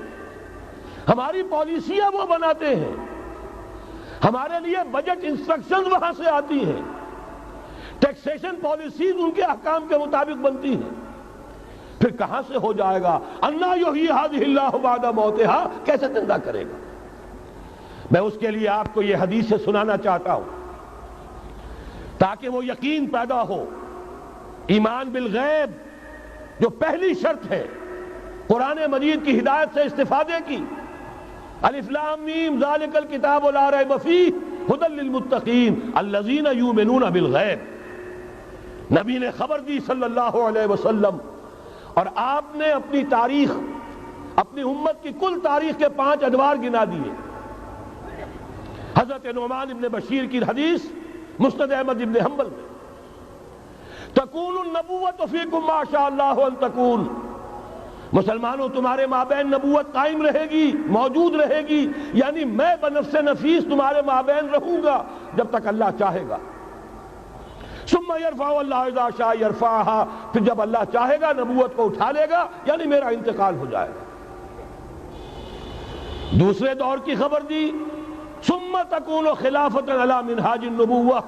Speaker 1: ہماری پالیسیاں وہ بناتے ہیں، ہمارے لیے بجٹ انسٹرکشنز وہاں سے آتی ہیں، ٹیکسیشن پالیسیز ان کے احکام کے مطابق بنتی ہیں، پھر کہاں سے ہو جائے گا؟ انا یحیی ھذہ اللہ بعد موتہا، کیسے زندہ کرے گا؟ میں اس کے لیے آپ کو یہ حدیث سے سنانا چاہتا ہوں تاکہ وہ یقین پیدا ہو۔ ایمان بالغیب جو پہلی شرط ہے قرآن مجید کی ہدایت سے استفادے کی، الف لام میم ذالک الکتاب لا ریب فیہ ھدی للمتقین الذین یؤمنون بالغیب۔ نبی نے خبر دی صلی اللہ علیہ وسلم، اور آپ نے اپنی تاریخ، اپنی امت کی کل تاریخ کے 5 ادوار گنا دیے۔ حضرت نعمان ابن بشیر کی حدیث مسند احمد ابن حنبل میں، تکون النبوت فیکم ما شاء اللہ ان تکون، مسلمانوں تمہارے مابین نبوت قائم رہے گی، موجود رہے گی، یعنی میں بنفس نفیس تمہارے مابین رہوں گا جب تک اللہ چاہے گا۔ ثم یرفع اللہ اذا شاء یرفعها، پھر جب اللہ چاہے گا نبوت کو اٹھا لے گا، یعنی میرا انتقال ہو جائے گا۔ دوسرے دور کی خبر دی، ثم تکون خلافۃ علی منہاج النبوہ،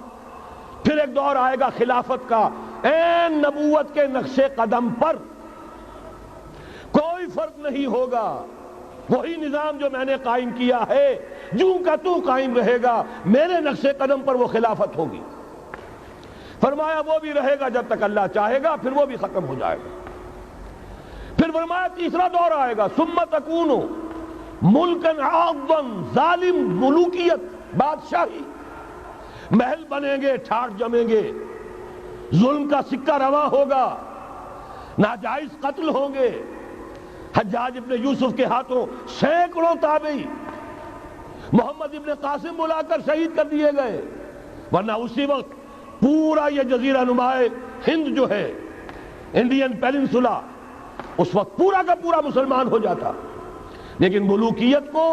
Speaker 1: پھر ایک دور آئے گا خلافت کا عین نبوت کے نقش قدم پر، کوئی فرق نہیں ہوگا، وہی نظام جو میں نے قائم کیا ہے جوں کا تو قائم رہے گا، میرے نقش قدم پر وہ خلافت ہوگی۔ فرمایا وہ بھی رہے گا جب تک اللہ چاہے گا، پھر وہ بھی ختم ہو جائے گا۔ پھر فرمایا تیسرا دور آئے گا، ثم تکون ملکن عاضا، ظالم ملوکیت، بادشاہی، محل بنیں گے، ٹھاٹ جمیں گے، ظلم کا سکہ رواں ہوگا، ناجائز قتل ہوں گے۔ حجاج ابن یوسف کے ہاتھوں سینکڑوں تابعی محمد ابن قاسم بلا کر شہید کر دیے گئے، ورنہ اسی وقت پورا یہ جزیرہ نماء ہند جو ہے، انڈین پیننسولا، اس وقت پورا کا پورا مسلمان ہو جاتا۔ لیکن ملوکیت کو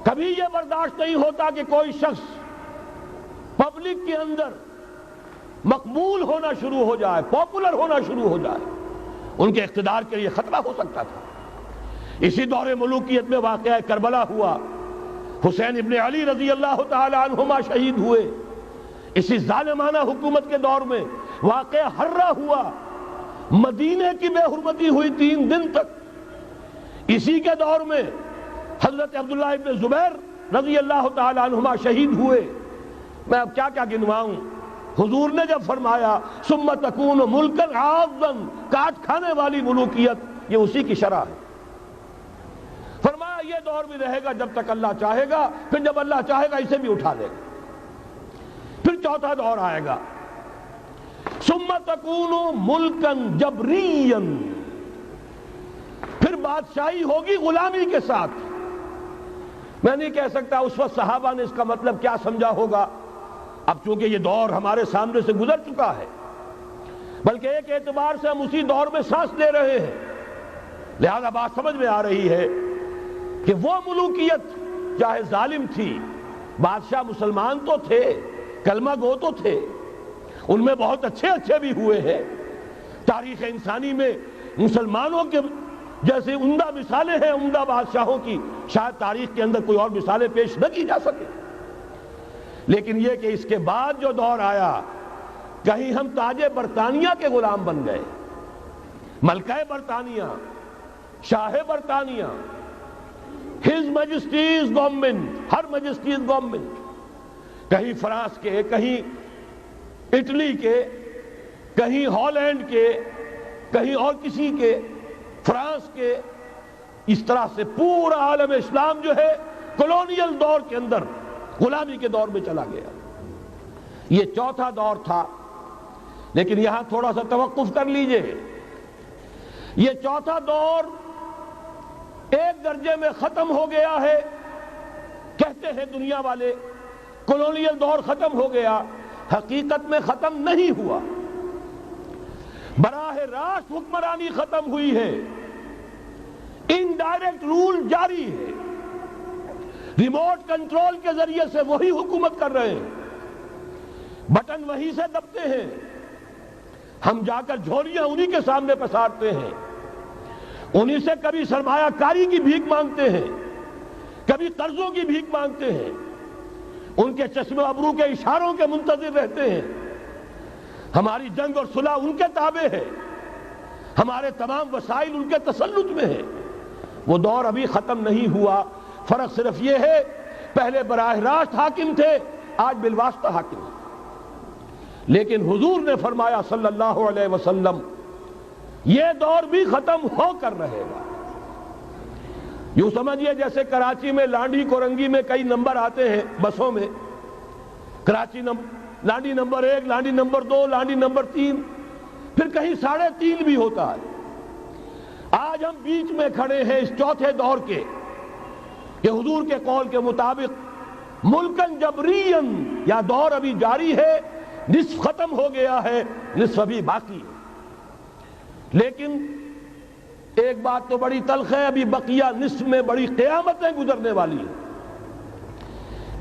Speaker 1: کبھی یہ برداشت نہیں ہوتا کہ کوئی شخص پبلک کے اندر مقبول ہونا شروع ہو جائے، پاپولر ہونا شروع ہو جائے، ان کے اقتدار کے لیے خطرہ ہو سکتا تھا۔ اسی دور ملوکیت میں واقعہ کربلا ہوا، حسین ابن علی رضی اللہ تعالی عنہما شہید ہوئے۔ اسی ظالمانہ حکومت کے دور میں واقعہ ہرہ ہوا، مدینے کی بے حرمتی ہوئی 3 دن تک۔ اسی کے دور میں حضرت عبداللہ ابن زبیر رضی اللہ تعالی عنہما شہید ہوئے۔ میں اب کیا کیا گنواؤں؟ حضور نے جب فرمایا ثم تکون ملکن عاضا، کاٹ کھانے والی ملوکیت، یہ اسی کی شرح ہے۔ فرمایا یہ دور بھی رہے گا جب تک اللہ چاہے گا، پھر جب اللہ چاہے گا اسے بھی اٹھا لے گا۔ پھر چوتھا دور آئے گا، ثم تکون ملکن جبریا، پھر بادشاہی ہوگی غلامی کے ساتھ۔ میں نہیں کہہ سکتا اس وقت صحابہ نے اس کا مطلب کیا سمجھا ہوگا، اب چونکہ یہ دور ہمارے سامنے سے گزر چکا ہے، بلکہ ایک اعتبار سے ہم اسی دور میں سانس لے رہے ہیں، لہذا بات سمجھ میں آ رہی ہے کہ وہ ملوکیت چاہے ظالم تھی، بادشاہ مسلمان تو تھے، کلمہ گو تو تھے، ان میں بہت اچھے بھی ہوئے ہیں۔ تاریخ انسانی میں مسلمانوں کے جیسے عمدہ مثالیں ہیں عمدہ بادشاہوں کی، شاید تاریخ کے اندر کوئی اور مثالیں پیش نہ کی جا سکے۔ لیکن یہ کہ اس کے بعد جو دور آیا، کہیں ہم تاج برطانیہ کے غلام بن گئے، ملکہ برطانیہ، شاہ برطانیہ، ہز میجسٹیز گورنمنٹ، ہر میجسٹیز گورنمنٹ، کہیں فرانس کے، کہیں اٹلی کے، کہیں ہالینڈ کے، کہیں اور کسی کے، فرانس کے، اس طرح سے پورا عالم اسلام جو ہے کولونیل دور کے اندر غلامی کے دور میں چلا گیا۔ یہ چوتھا دور تھا۔ لیکن یہاں تھوڑا سا توقف کر لیجئے، یہ چوتھا دور ایک درجے میں ختم ہو گیا ہے، کہتے ہیں دنیا والے کولونیل دور ختم ہو گیا، حقیقت میں ختم نہیں ہوا، براہ راست حکمرانی ختم ہوئی ہے، انڈائریکٹ رول جاری ہے، ریموٹ کنٹرول کے ذریعے سے وہی حکومت کر رہے ہیں، بٹن وہی سے دبتے ہیں، ہم جا کر جھولیاں انہی کے سامنے پسارتے ہیں، انہی سے کبھی سرمایہ کاری کی بھیک مانگتے ہیں، کبھی قرضوں کی بھیک مانگتے ہیں، ان کے چشم ابرو کے اشاروں کے منتظر رہتے ہیں، ہماری جنگ اور صلح ان کے تابع ہے، ہمارے تمام وسائل ان کے تسلط میں ہیں۔ وہ دور ابھی ختم نہیں ہوا، فرق صرف یہ ہے پہلے براہ راست حاکم تھے، آج بالواسطہ حاکم ہیں۔ لیکن حضور نے فرمایا صلی اللہ علیہ وسلم یہ دور بھی ختم ہو کر رہے گا۔ یوں سمجھیے جیسے کراچی میں لانڈی کورنگی میں کئی نمبر آتے ہیں بسوں میں، Karachi Landhi number 1، Landhi number 2، Landhi number 3، پھر کہیں 3.5 بھی ہوتا ہے۔ آج ہم بیچ میں کھڑے ہیں اس چوتھے دور کے کہ حضور کے قول کے مطابق ملکن جبرین، یا دور ابھی جاری ہے، نصف ختم ہو گیا ہے، نصف ابھی باقی ہے۔ لیکن ایک بات تو بڑی تلخ ہے، ابھی بقیہ نصف میں بڑی قیامتیں گزرنے والی ہیں۔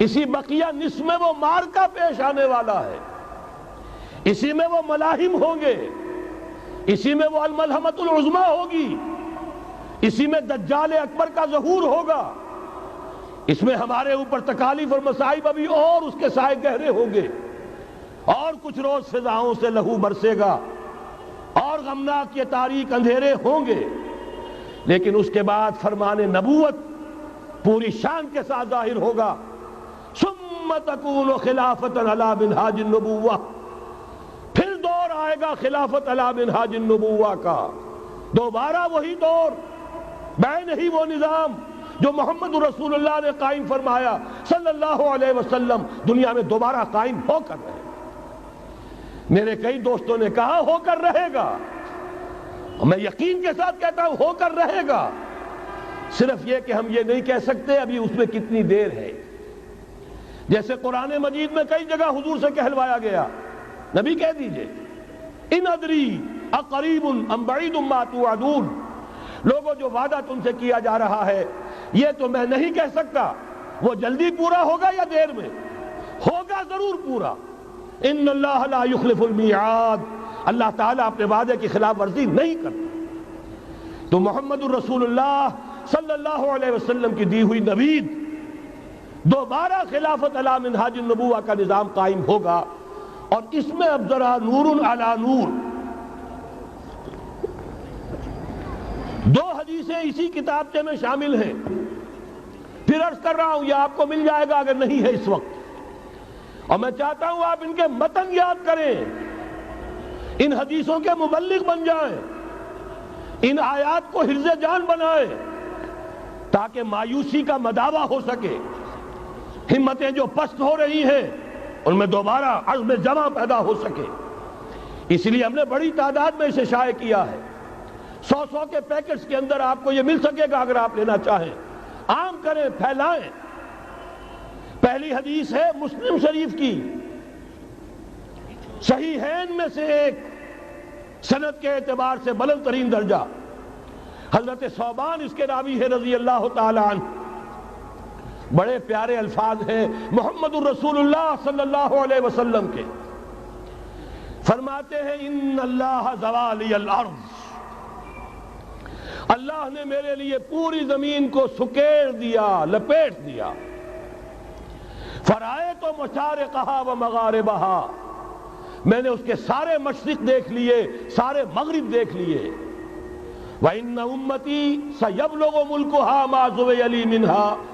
Speaker 1: اسی بقیہ نصف میں وہ معرکہ پیش آنے والا ہے، اسی میں وہ ملاحم ہوں گے، اسی میں وہ الملحمۃ العظمیٰ ہوگی، اسی میں دجال اکبر کا ظہور ہوگا، اس میں ہمارے اوپر تکالیف اور مصائب ابھی اور اس کے سائے گہرے ہوں گے، اور کچھ روز فضاؤں سے لہو برسے گا، اور غمناک یہ تاریک اندھیرے ہوں گے۔ لیکن اس کے بعد فرمان نبوت پوری شان کے ساتھ ظاہر ہوگا، ثم تکون خلافۃ علی منہاج النبوہ، پھر دور آئے گا خلافت علی منہاج النبوہ کا، دوبارہ وہی دور، بین ہی وہ نظام جو محمد رسول اللہ نے قائم فرمایا صلی اللہ علیہ وسلم، دنیا میں دوبارہ قائم ہو کر رہے گا۔ میرے کئی دوستوں نے کہا ہو کر رہے گا، میں یقین کے ساتھ کہتا ہوں ہو کر رہے گا، صرف یہ کہ ہم یہ نہیں کہہ سکتے ابھی اس میں کتنی دیر ہے۔ جیسے قرآن مجید میں کئی جگہ حضور سے کہلوایا گیا، نبی کہہ دیجئے ان ادری اقریب ام بعید ما توعدون، لوگوں جو وعدہ تم سے کیا جا رہا ہے یہ تو میں نہیں کہہ سکتا وہ جلدی پورا ہوگا یا دیر میں، ہوگا ضرور پورا۔ ان اللہ لا یخلف المیعاد، اللہ تعالیٰ اپنے وعدے کی خلاف ورزی نہیں کرتا۔ تو محمد الرسول اللہ صلی اللہ علیہ وسلم کی دی ہوئی نوید، دوبارہ خلافت علی منہاج النبوہ کا نظام قائم ہوگا، اور اس میں اب ذرا نور علی نور، دو حدیثیں اسی کتابچے میں شامل ہیں، پھر عرض کر رہا ہوں یہ آپ کو مل جائے گا اگر نہیں ہے اس وقت، اور میں چاہتا ہوں آپ ان کے متن یاد کریں، ان حدیثوں کے مبلغ بن جائیں، ان آیات کو حرز جان بنائیں، تاکہ مایوسی کا مداوع ہو سکے، ہمتیں جو پست ہو رہی ہیں ان میں دوبارہ عزم جمع پیدا ہو سکے۔ اس لیے ہم نے بڑی تعداد میں اسے شائع کیا ہے، 100 کے پیکٹس کے اندر آپ کو یہ مل سکے گا اگر آپ لینا چاہیں، عام کریں، پھیلائیں۔ پہلی حدیث ہے مسلم شریف کی، صحیحین میں سے ایک، سند کے اعتبار سے بلند ترین درجہ، حضرت ثوبان اس کے راوی ہے رضی اللہ تعالی عنہ، بڑے پیارے الفاظ ہیں محمد الرسول اللہ صلی اللہ علیہ وسلم کے، فرماتے ہیں ان اللہ زوالی الارض، اللہ نے میرے لیے پوری زمین کو سکیڑ دیا، لپیٹ دیا، فرائیت مشارقہا و مغاربہا، میں نے اس کے سارے مشرق دیکھ لیے، سارے مغرب دیکھ لیے، وَإِنَّ أُمَّتِي سَيَبْلُغُ مُلْكُهَا مَا زُوِيَ لِي مِنْهَا،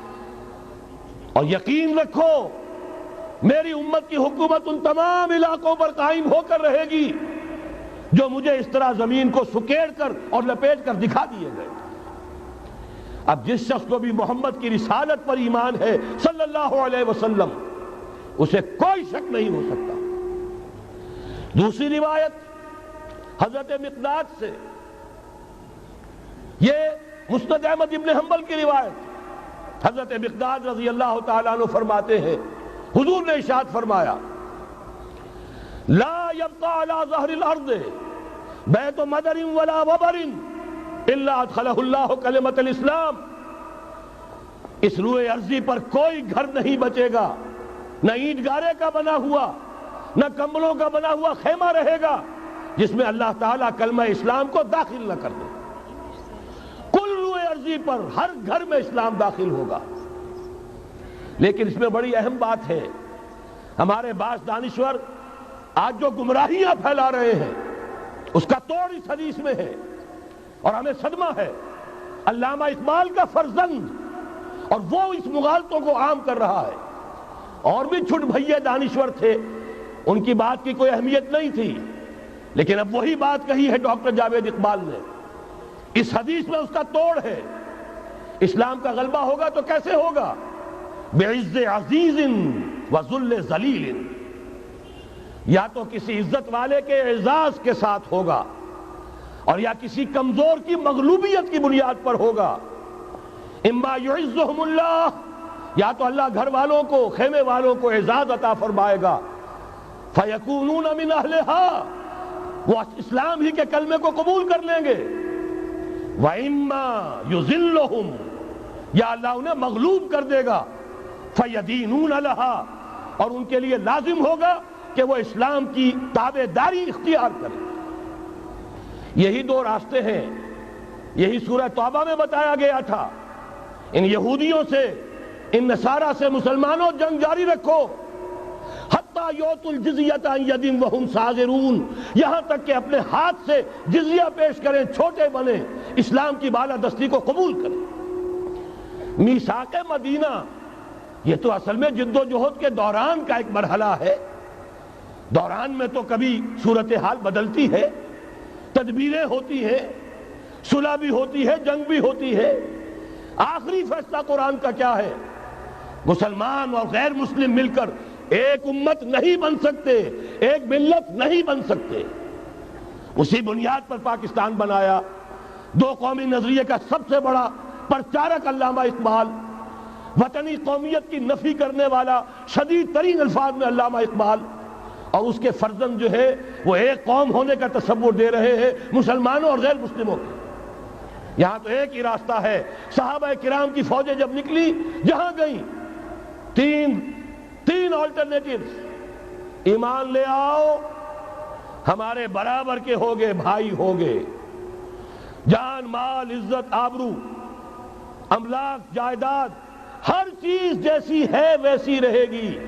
Speaker 1: اور یقین رکھو میری امت کی حکومت ان تمام علاقوں پر قائم ہو کر رہے گی جو مجھے اس طرح زمین کو سکیڑ کر اور لپیٹ کر دکھا دیے گئے۔ اب جس شخص کو بھی محمد کی رسالت پر ایمان ہے صلی اللہ علیہ وسلم، اسے کوئی شک نہیں ہو سکتا۔ دوسری روایت حضرت مقداد سے، مسند احمد ابن حنبل کی روایت، حضرت مقداد رضی اللہ تعالیٰ عنہ فرماتے ہیں حضور نے ارشاد فرمایا لا يبقى على ظهر الارض بیت مدر ولا وبر الا ادخلہ اللہ کلمۃ الاسلام، اس روئے ارضی پر کوئی گھر نہیں بچے گا، نہ اینٹ گارے کا بنا ہوا نہ کمبلوں کا بنا ہوا خیمہ رہے گا جس میں اللہ تعالیٰ کلمہ اسلام کو داخل نہ کر دے۔ کل روئے ارضی پر ہر گھر میں اسلام داخل ہوگا۔ لیکن اس میں بڑی اہم بات ہے، ہمارے بعض دانشور آج جو گمراہیاں پھیلا رہے ہیں اس کا توڑ اس حدیث میں ہے، اور ہمیں صدمہ ہے۔ علامہ اقبال کا فرزند، اور وہ اس مغالطوں کو عام کر رہا ہے۔ اور بھی چھٹ بھئیے دانشور تھے، ان کی بات کی کوئی اہمیت نہیں تھی، لیکن اب وہی بات کہی ہے ڈاکٹر جاوید اقبال نے۔ اس حدیث میں اس کا توڑ ہے۔ اسلام کا غلبہ ہوگا تو کیسے ہوگا؟ بعز عزیز وذل ذلیل، یا تو کسی عزت والے کے اعزاز کے ساتھ ہوگا، اور یا کسی کمزور کی مغلوبیت کی بنیاد پر ہوگا۔ اما یعزہم اللہ، یا تو اللہ گھر والوں کو، خیمے والوں کو اعزاز عطا فرمائے گا، فیکونون من اہلہا، وہ اسلام ہی کے کلمے کو قبول کر لیں گے۔ وَإِمَّا يُذِلُّهُمْ، یا اللہ انہیں مغلوب کر دے گا، فَيَدِينُونَ لَهَا، اور ان کے لیے لازم ہوگا کہ وہ اسلام کی تابع داری اختیار کریں۔ یہی دو راستے ہیں، یہی سورہ توبہ میں بتایا گیا تھا۔ ان یہودیوں سے، ان نصارہ سے مسلمانوں جنگ جاری رکھو، حتیٰ یؤتوا الجزیۃ عن ید وہم صاغرون، یہاں تک کہ اپنے ہاتھ سے جزیہ پیش کریں، چھوٹے بنیں، اسلام کی بالادستی کو قبول کریں۔ میثاق مدینہ یہ تو اصل میں جد و جہد کے دوران کا ایک مرحلہ ہے۔ دوران میں تو کبھی صورتحال بدلتی ہے، تدبیریں ہوتی ہیں، صلح بھی ہوتی ہے، جنگ بھی ہوتی ہے۔ آخری فیصلہ قرآن کا کیا ہے؟ مسلمان اور غیر مسلم مل کر ایک امت نہیں بن سکتے، ایک ملت نہیں بن سکتے۔ اسی بنیاد پر پاکستان بنایا۔ دو قومی نظریے کا سب سے بڑا پرچارک علامہ اقبال، وطنی قومیت کی نفی کرنے والا شدید ترین الفاظ میں علامہ اقبال، اور اس کے فرزند جو ہے وہ ایک قوم ہونے کا تصور دے رہے ہیں مسلمانوں اور غیر مسلموں کے۔ یہاں تو ایک ہی راستہ ہے۔ صحابہ کرام کی فوجیں جب نکلی، جہاں گئیں، تین آلٹرنیٹیوز: ایمان لے آؤ، ہمارے برابر کے ہوگے، بھائی ہوگے، جان مال عزت آبرو املاک جائیداد ہر چیز جیسی ہے ویسی رہے گی،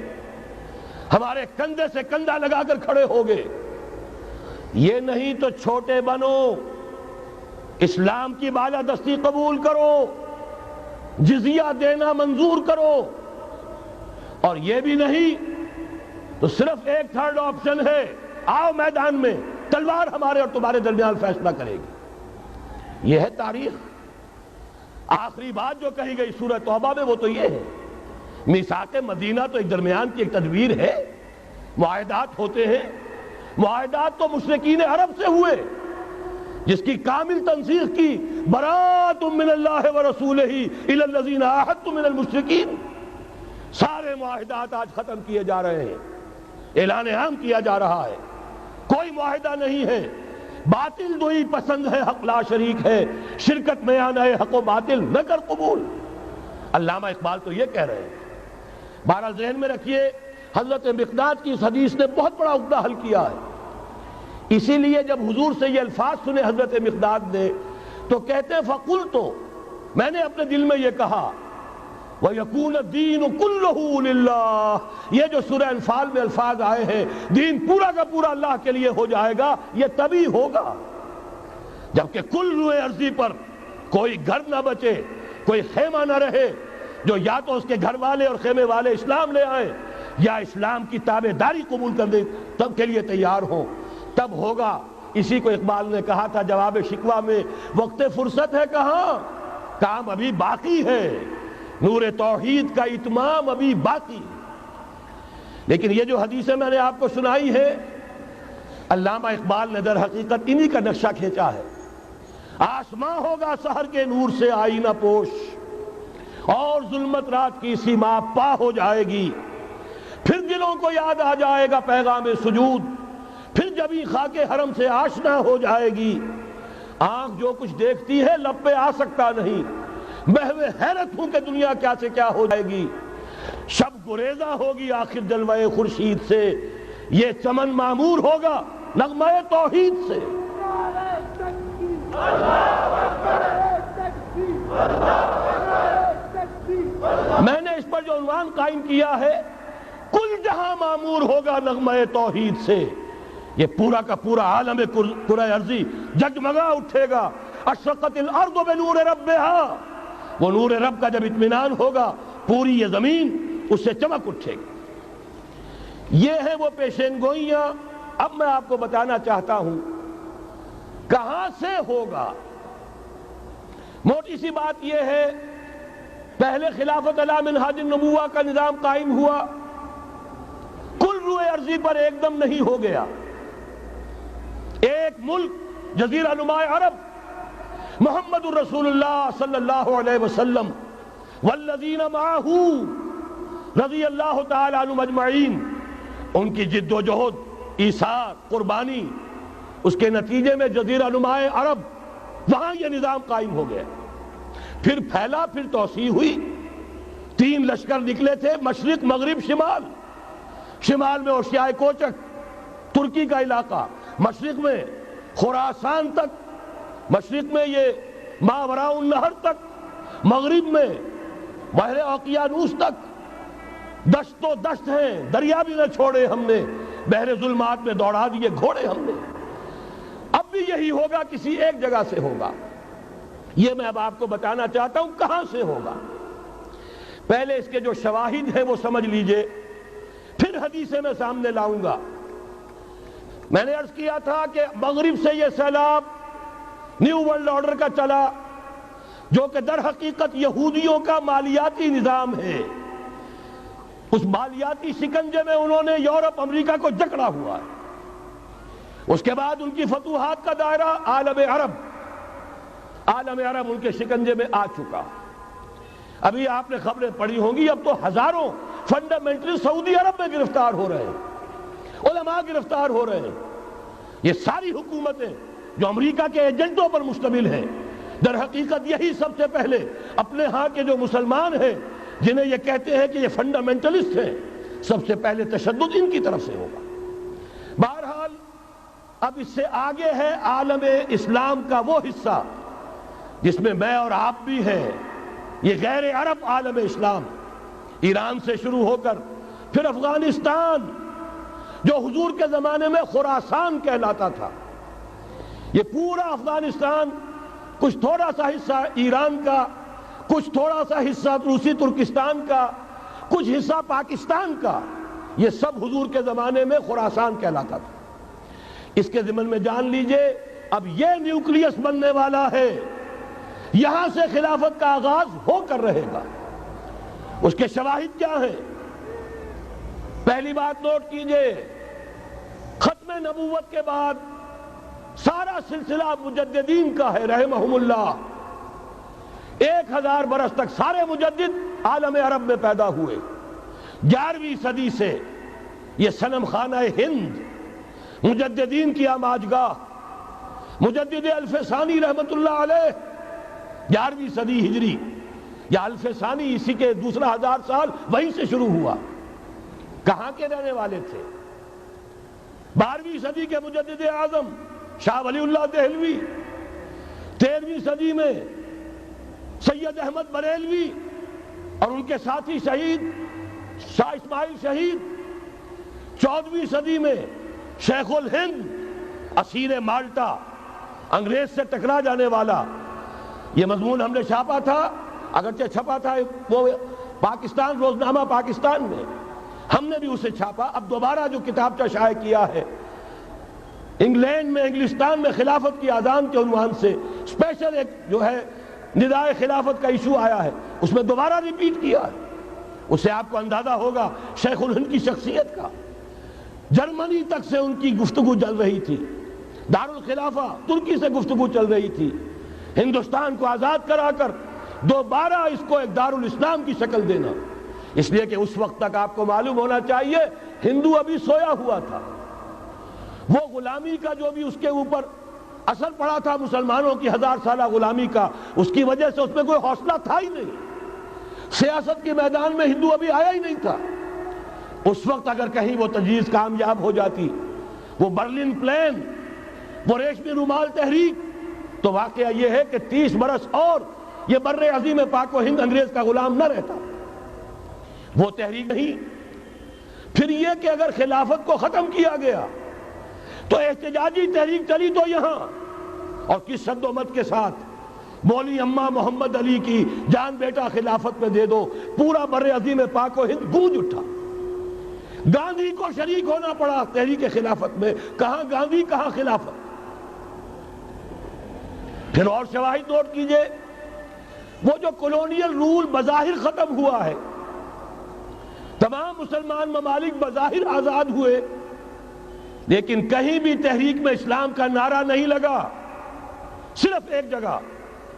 Speaker 1: ہمارے کندھے سے کندھا لگا کر کھڑے ہوگے۔ یہ نہیں تو چھوٹے بنو، اسلام کی بالادستی قبول کرو، جزیہ دینا منظور کرو، اور یہ بھی نہیں تو صرف ایک تھرڈ آپشن ہے، آؤ میدان میں، تلوار ہمارے اور تمہارے درمیان فیصلہ کرے گی۔ یہ ہے تاریخ۔ آخری بات جو کہی گئی سورہ توبہ میں وہ تو یہ ہے۔ میثاق مدینہ تو ایک درمیان کی ایک تدبیر ہے، معاہدات ہوتے ہیں۔ معاہدات تو مشرکین عرب سے ہوئے، جس کی کامل تنسیخ کی براءۃ من اللہ ورسولہ الی الذین عاہدتم من المشرکین۔ سارے معاہدات آج ختم کیے جا رہے ہیں، اعلان عام کیا جا رہا ہے، کوئی معاہدہ نہیں ہے۔ باطل دوئی پسند ہے، حق لا شریک ہے، شرکت میں آنا ہے، حق و باطل نہ کر قبول۔ علامہ اقبال تو یہ کہہ رہے ہیں۔ بہرحال ذہن میں رکھیے، حضرت مقداد کی اس حدیث نے بہت بڑا عقدہ حل کیا ہے۔ اسی لیے جب حضور سے یہ الفاظ سنے حضرت مقداد نے تو کہتے ہیں فَقُلْتُ، میں نے اپنے دل میں یہ کہا، وَيَكُونَ الدِّينُ كُلُّهُ لِلَّهِ، یہ جو سورہ انفال میں الفاظ آئے ہیں، دین پورا کا پورا اللہ کے لیے ہو جائے گا، یہ تبھی ہوگا جبکہ کل روئے ارضی پر کوئی گھر نہ بچے، کوئی خیمہ نہ رہے، جو یا تو اس کے گھر والے اور خیمے والے اسلام لے آئیں یا اسلام کی تابع داری قبول کر دیں، تب کے لیے تیار ہوں، تب ہوگا۔ اسی کو اقبال نے کہا تھا جواب شکوہ میں، وقت فرصت ہے کہاں، کام ابھی باقی ہے، نور توحید کا اتمام ابھی باقی۔ لیکن یہ جو حدیثیں میں نے آپ کو سنائی ہے، علامہ اقبال نے در حقیقت انہی کا نقشہ کھینچا ہے۔ آسماں ہوگا سحر کے نور سے آئینہ پوش، اور ظلمت رات کی سیما پا ہو جائے گی۔ پھر دلوں کو یاد آ جائے گا پیغام سجود، پھر جبیں خاک حرم سے آشنا ہو جائے گی۔ آنکھ جو کچھ دیکھتی ہے لب پہ آ سکتا نہیں، محو حیرت ہوں کہ دنیا کیا سے کیا ہو جائے گی۔ شب گریزہ ہوگی آخر جلوہ خورشید سے، یہ چمن معمور ہوگا نغمہ توحید سے۔ میں نے اس پر جو عنوان قائم کیا ہے، کل جہاں معمور ہوگا نغمہ توحید سے، یہ پورا کا پورا عالم کرۂ ارضی جگمگا اٹھے گا۔ اشرقت الارض بنور ربہا، وہ نور رب کا جب اطمینان ہوگا پوری یہ زمین اس سے چمک اٹھے گی۔ یہ ہے وہ پیشین گوئیاں۔ اب میں آپ کو بتانا چاہتا ہوں کہاں سے ہوگا۔ موٹی سی بات یہ ہے، پہلے خلافت علی منہاج النبوہ کا نظام قائم ہوا، کل روئے ارضی پر ایک دم نہیں ہو گیا۔ ایک ملک جزیرہ نماء عرب، محمد الرسول اللہ صلی اللہ علیہ وسلم والذین معہ رضی اللہ تعالی عنہم اجمعین، ان کی جد و جہد، ایثار، قربانی، اس کے نتیجے میں جزیرہ نماء عرب وہاں یہ نظام قائم ہو گیا۔ پھر پھیلا، پھر توسیع ہوئی۔ 3 لشکر نکلے تھے، مشرق، مغرب، شمال۔ شمال میں اوشیائے کوچک، ترکی کا علاقہ، مشرق میں خراسان تک، مشرق میں یہ ماوراء النہر تک، مغرب میں بحر اوقیانوس تک۔ دشت و دشت ہیں، دریا بھی نہ چھوڑے ہم نے، بحر ظلمات میں دوڑا دیے گھوڑے ہم نے۔ اب بھی یہی ہوگا، کسی ایک جگہ سے ہوگا۔ یہ میں اب آپ کو بتانا چاہتا ہوں کہاں سے ہوگا۔ پہلے اس کے جو شواہد ہیں وہ سمجھ لیجئے، پھر حدیثیں میں سامنے لاؤں گا۔ میں نے عرض کیا تھا کہ مغرب سے یہ سیلاب نیو ورلڈ آرڈر کا چلا، جو کہ در حقیقت یہودیوں کا مالیاتی نظام ہے۔ اس مالیاتی شکنجے میں انہوں نے یورپ، امریکہ کو جکڑا ہوا ہے۔ اس کے بعد ان کی فتوحات کا دائرہ عالم عرب، عالم عرب ان کے شکنجے میں آ چکا۔ ابھی آپ نے خبریں پڑھی ہوں گی، اب تو ہزاروں فنڈامنٹلسٹ سعودی عرب میں گرفتار ہو رہے ہیں، علماء گرفتار ہو رہے ہیں۔ یہ ساری حکومتیں جو امریکہ کے ایجنٹوں پر مشتمل ہیں، در حقیقت یہی سب سے پہلے اپنے ہاں کے جو مسلمان ہیں، جنہیں یہ کہتے ہیں کہ یہ فنڈامنٹلسٹ ہیں، سب سے پہلے تشدد ان کی طرف سے ہوگا۔ بہرحال اب اس سے آگے ہے عالم اسلام کا وہ حصہ جس میں میں اور آپ بھی ہیں، یہ غیر عرب عالم اسلام، ایران سے شروع ہو کر پھر افغانستان، جو حضور کے زمانے میں خراسان کہلاتا تھا، یہ پورا افغانستان، کچھ تھوڑا سا حصہ ایران کا، کچھ تھوڑا سا حصہ روسی ترکستان کا، کچھ حصہ پاکستان کا، یہ سب حضور کے زمانے میں خراسان کہلاتا تھا۔ اس کے ضمن میں جان لیجئے اب یہ نیوکلیس بننے والا ہے، یہاں سے خلافت کا آغاز ہو کر رہے گا۔ اس کے شواہد کیا ہیں؟ پہلی بات نوٹ کیجئے، ختم نبوت کے بعد سارا سلسلہ مجددین کا ہے رحمہم اللہ۔ 1000 برس تک سارے مجدد عالم عرب میں پیدا ہوئے۔ 11ویں صدی سے یہ صنم خانہ ہند، مجددین کی آماجگاہ، مجدد الف ثانی رحمت اللہ علیہ، 11ویں صدی ہجری یا الف ثانی، اسی کے دوسرا 1000 سال وہیں سے شروع ہوا۔ کہاں کے رہنے والے تھے؟ 12ویں صدی کے مجدد اعظم شاہ ولی اللہ دہلوی، 13ویں صدی میں سید احمد بریلوی اور ان کے ساتھی شہید شاہ اسماعیل شہید، 14ویں صدی میں شیخ الہند، اسیر مالٹا، انگریز سے ٹکرا جانے والا۔ یہ مضمون ہم نے چھاپا تھا، اگرچہ چھپا تھا وہ پاکستان، روزنامہ پاکستان میں، ہم نے بھی اسے چھاپا۔ اب دوبارہ جو کتابچہ شائع کیا ہے انگلینڈ میں، انگلستان میں خلافت کی اذان کے عنوان سے اسپیشل ایک جو ہے ندائے خلافت کا ایشو آیا ہے، اس میں دوبارہ ریپیٹ کیا ہے۔ اس سے آپ کو اندازہ ہوگا شیخ الہند کی شخصیت کا۔ جرمنی تک سے ان کی گفتگو چل رہی تھی، دارالخلافہ ترکی سے گفتگو چل رہی تھی، ہندوستان کو آزاد کرا کر دوبارہ اس کو ایک دارالاسلام کی شکل دینا. اس لیے کہ اس وقت تک آپ کو معلوم ہونا چاہیے ہندو ابھی سویا ہوا تھا. وہ غلامی کا جو بھی اس کے اوپر اثر پڑا تھا مسلمانوں کی 1000 سالہ غلامی کا، اس کی وجہ سے اس میں کوئی حوصلہ تھا ہی نہیں. سیاست کے میدان میں ہندو ابھی آیا ہی نہیں تھا. اس وقت اگر کہیں وہ تجویز کامیاب ہو جاتی، وہ برلن پلان، وہ ریشمی رومال تحریک، تو واقعہ یہ ہے کہ 30 برس اور یہ بر عظیم پاک و ہند انگریز کا غلام نہ رہتا. وہ تحریک نہیں. پھر یہ کہ اگر خلافت کو ختم کیا گیا تو احتجاجی تحریک چلی تو یہاں، اور کس شد و مت کے ساتھ مولوی اما محمد علی کی جان بیٹا خلافت میں دے دو، پورا بر عظیم پاک و ہند گونج اٹھا. گاندھی کو شریک ہونا پڑا تحریک خلافت میں. کہاں گاندھی کہاں خلافت. پھر اور شواہد نوٹ کیجئے، وہ جو کولونیل رول بظاہر ختم ہوا ہے، تمام مسلمان ممالک بظاہر آزاد ہوئے، لیکن کہیں بھی تحریک میں اسلام کا نعرہ نہیں لگا. صرف ایک جگہ،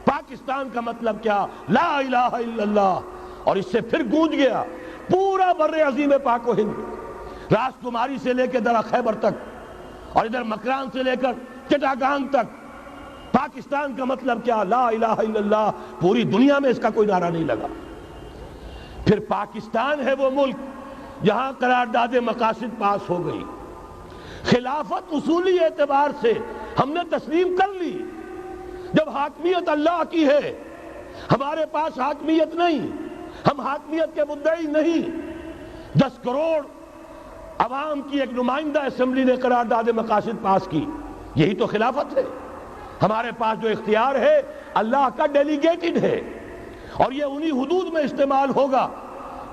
Speaker 1: پاکستان کا مطلب کیا، لا الہ الا اللہ، اور اس سے پھر گونج گیا پورا بر عظیم پاک و ہند، راس کماری سے لے کے درہ خیبر تک، اور ادھر مکران سے لے کر چٹاگانگ تک. پاکستان کا مطلب کیا، لا الہ الا اللہ. پوری دنیا میں اس کا کوئی نعرہ نہیں لگا. پھر پاکستان ہے وہ ملک جہاں قرارداد مقاصد پاس ہو گئی. خلافت اصولی اعتبار سے ہم نے تسلیم کر لی. جب حاکمیت اللہ کی ہے، ہمارے پاس حاکمیت نہیں، ہم حاکمیت کے مدعی نہیں. 10 کروڑ عوام کی ایک نمائندہ اسمبلی نے قرارداد مقاصد پاس کی. یہی تو خلافت ہے. ہمارے پاس جو اختیار ہے اللہ کا ڈیلیگیٹڈ ہے، اور یہ انہی حدود میں استعمال ہوگا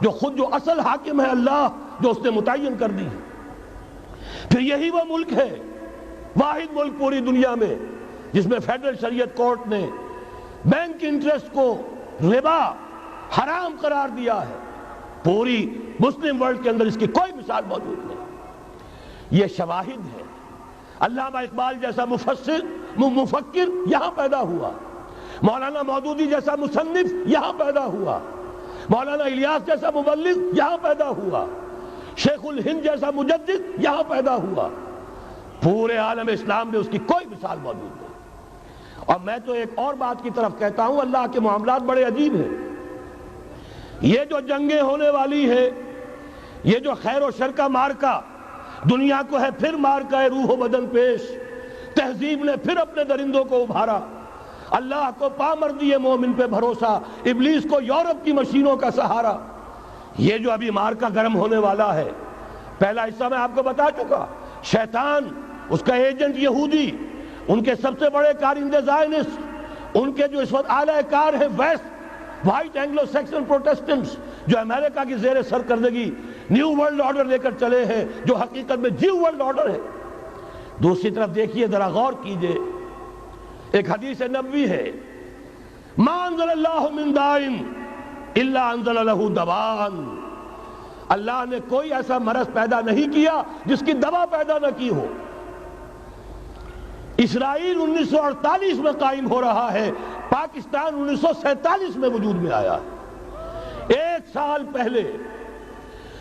Speaker 1: جو اصل حاکم ہے اللہ، جو اس نے متعین کر دی. پھر یہی وہ ملک ہے، واحد ملک پوری دنیا میں، جس میں فیڈرل شریعت کورٹ نے بینک انٹرسٹ کو ربا حرام قرار دیا ہے. پوری مسلم ورلڈ کے اندر اس کی کوئی مثال موجود نہیں. یہ شواہد ہے. علامہ اقبال جیسا مفکر یہاں پیدا ہوا، مولانا مودودی جیسا مصنف یہاں پیدا ہوا، مولانا الیاس جیسا مبلغ یہاں پیدا ہوا، شیخ الہند جیسا مجدد یہاں پیدا ہوا. پورے عالم اسلام میں اس کی کوئی مثال موجود نہیں. اور میں تو ایک اور بات کی طرف کہتا ہوں، اللہ کے معاملات بڑے عجیب ہیں. یہ جو جنگیں ہونے والی ہیں، یہ جو خیر و شر کا مارکا دنیا کو ہے، پھر مارکا ہے روح و بدن پیش. تہذیب نے پھر اپنے درندوں کو ابھارا. اللہ کو پامردی مومن پہ بھروسہ، ابلیس کو یورپ کی مشینوں کا سہارا. یہ جو ابھی مارکا گرم ہونے والا ہے، پہلا حصہ میں آپ کو بتا چکا. شیطان، اس کا ایجنٹ یہودی، ان کے سب سے بڑے کارندے زائنسٹ، ان کے جو اس وقت اعلی کار ہیں West, white Anglo Saxon Protestants, جو امریکہ کی زیر سرکردگی نیو ورلڈ آرڈر لے کر چلے ہیں، جو حقیقت میں نیو ورلڈ آرڈر ہے. دوسری طرف دیکھیے، ذرا غور کیجئے، ایک حدیث نبوی ہے، ما انزل اللہ من دائن الا انزل له دواء. اللہ نے کوئی ایسا مرض پیدا نہیں کیا جس کی دوا پیدا نہ کی ہو. اسرائیل 1948 میں قائم ہو رہا ہے، پاکستان 1947 میں وجود میں آیا. 1 سال پہلے،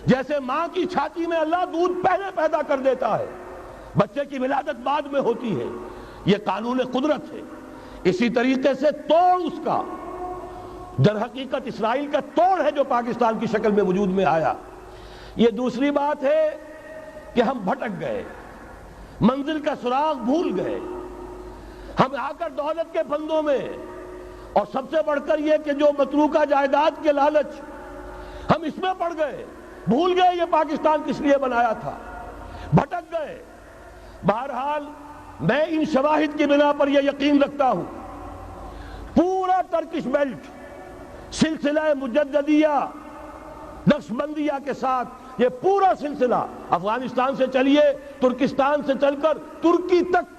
Speaker 1: جیسے ماں کی چھاتی میں اللہ دودھ پہلے پیدا کر دیتا ہے، بچے کی ولادت بعد میں ہوتی ہے. یہ قانون قدرت ہے. اسی طریقے سے توڑ اس کا در حقیقت اسرائیل کا توڑ ہے جو پاکستان کی شکل میں وجود میں آیا. یہ دوسری بات ہے کہ ہم بھٹک گئے، منزل کا سراغ بھول گئے. ہم آ کر دولت کے پھندوں میں، اور سب سے بڑھ کر یہ کہ جو متروکہ جائیداد کے لالچ، ہم اس میں پڑ گئے، بھول گئے یہ پاکستان کس لیے بنایا تھا، بھٹک گئے. بہرحال میں ان شواہد کی بنا پر یہ یقین رکھتا ہوں، پورا ٹرکش بیلٹ سلسلہ مجددیہ نقش بندیہ کے ساتھ، یہ پورا سلسلہ افغانستان سے چلیے، ترکستان سے چل کر ترکی تک،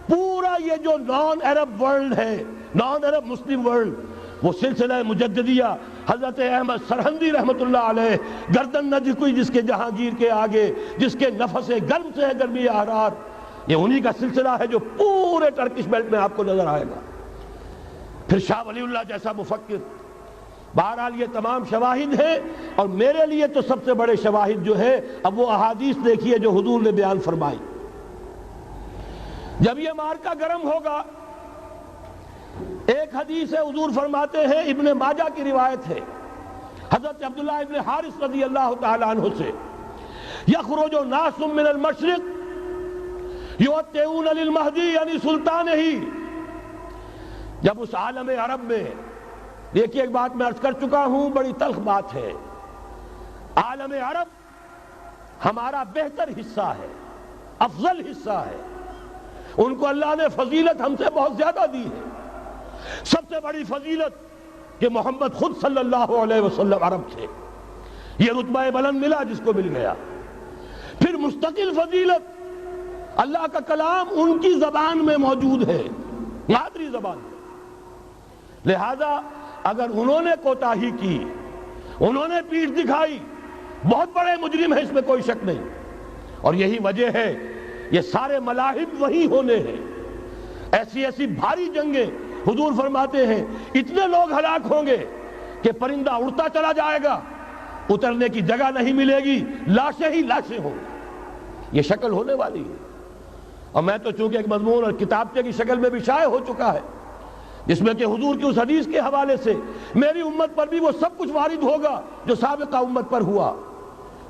Speaker 1: پورا یہ جو نان عرب ورلڈ ہے، نان عرب مسلم ورلڈ، وہ سلسلہ مجددیہ حضرت احمد سرہندی رحمت اللہ علیہ، گردن نہ جھکی جس کے جہانگیر کے آگے، جس کے نفس گرم سے ہے گرمی احرار، یہ انہی کا سلسلہ ہے جو پورے ٹرکش بیلٹ میں آپ کو نظر آئے گا. پھر شاہ ولی اللہ جیسا مفکر. بہرحال یہ تمام شواہد ہیں، اور میرے لیے تو سب سے بڑے شواہد جو ہے، اب وہ احادیث دیکھیے جو حضور نے بیان فرمائی. جب یہ مارکا گرم ہوگا، ایک حدیث ہے، حضور فرماتے ہیں، ابن ماجہ کی روایت ہے حضرت عبداللہ ابن حارث رضی اللہ تعالی عنہ سے، یخرج ناس من المشرق یؤتون للمہدی یعنی سلطان ہی. جب اس عالم عرب میں، دیکھیے ایک بات میں عرض کر چکا ہوں، بڑی تلخ بات ہے، عالم عرب ہمارا بہتر حصہ ہے، افضل حصہ ہے. ان کو اللہ نے فضیلت ہم سے بہت زیادہ دی ہے. سب سے بڑی فضیلت کہ محمد خود صلی اللہ علیہ وسلم عرب تھے، یہ رتبہ بلند ملا جس کو مل گیا. پھر مستقل فضیلت، اللہ کا کلام ان کی زبان میں موجود ہے، مادری زبان میں. لہذا اگر انہوں نے کوتاہی کی، انہوں نے پیٹھ دکھائی، بہت بڑے مجرم ہیں، اس میں کوئی شک نہیں. اور یہی وجہ ہے یہ سارے ملاحب وہی ہونے ہیں. ایسی ایسی بھاری جنگیں، حضور فرماتے ہیں اتنے لوگ ہلاک ہوں گے کہ پرندہ اڑتا چلا جائے گا، اترنے کی جگہ نہیں ملے گی، لاشیں ہی لاشیں ہوں گی. یہ شکل ہونے والی ہے. اور میں تو چونکہ ایک مضمون اور کتابچے کی شکل میں بھی شائع ہو چکا ہے، جس میں کہ حضور کی اس حدیث کے حوالے سے میری امت پر بھی وہ سب کچھ وارد ہوگا جو سابقہ امت پر ہوا،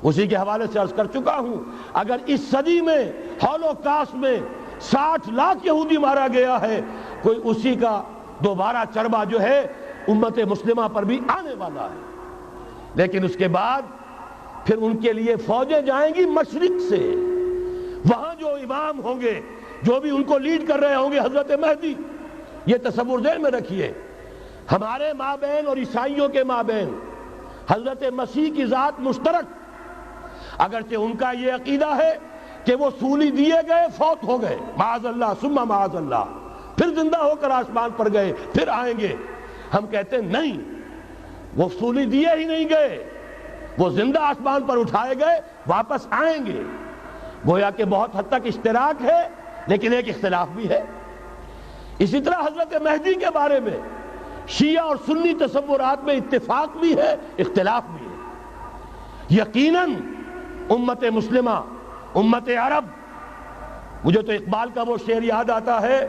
Speaker 1: اسی کے حوالے سے عرض کر چکا ہوں. اگر اس صدی میں ہولوکاسٹ میں 60 لاکھ یہودی مارا گیا ہے، کوئی اسی کا دوبارہ چربہ جو ہے امت مسلمہ پر بھی آنے والا ہے. لیکن اس کے بعد پھر ان کے لیے فوجیں جائیں گی مشرق سے. وہاں جو امام ہوں گے، جو بھی ان کو لیڈ کر رہے ہوں گے، حضرت مہدی. یہ تصور ذہن میں رکھیے، ہمارے مابین اور عیسائیوں کے مابین حضرت مسیح کی ذات مشترک، اگرچہ ان کا یہ عقیدہ ہے کہ وہ سولی دیے گئے، فوت ہو گئے، معاذ اللہ ثم معاذ اللہ، پھر زندہ ہو کر آسمان پر گئے، پھر آئیں گے. ہم کہتے ہیں نہیں، وہ سولی دیے ہی نہیں گئے، وہ زندہ آسمان پر اٹھائے گئے، واپس آئیں گے. گویا کہ بہت حد تک اشتراک ہے، لیکن ایک اختلاف بھی ہے. اسی طرح حضرت مہدی کے بارے میں شیعہ اور سنی تصورات میں اتفاق بھی ہے، اختلاف بھی ہے. یقیناً امت مسلمہ، امت عرب، مجھے تو اقبال کا وہ شعر یاد آتا ہے،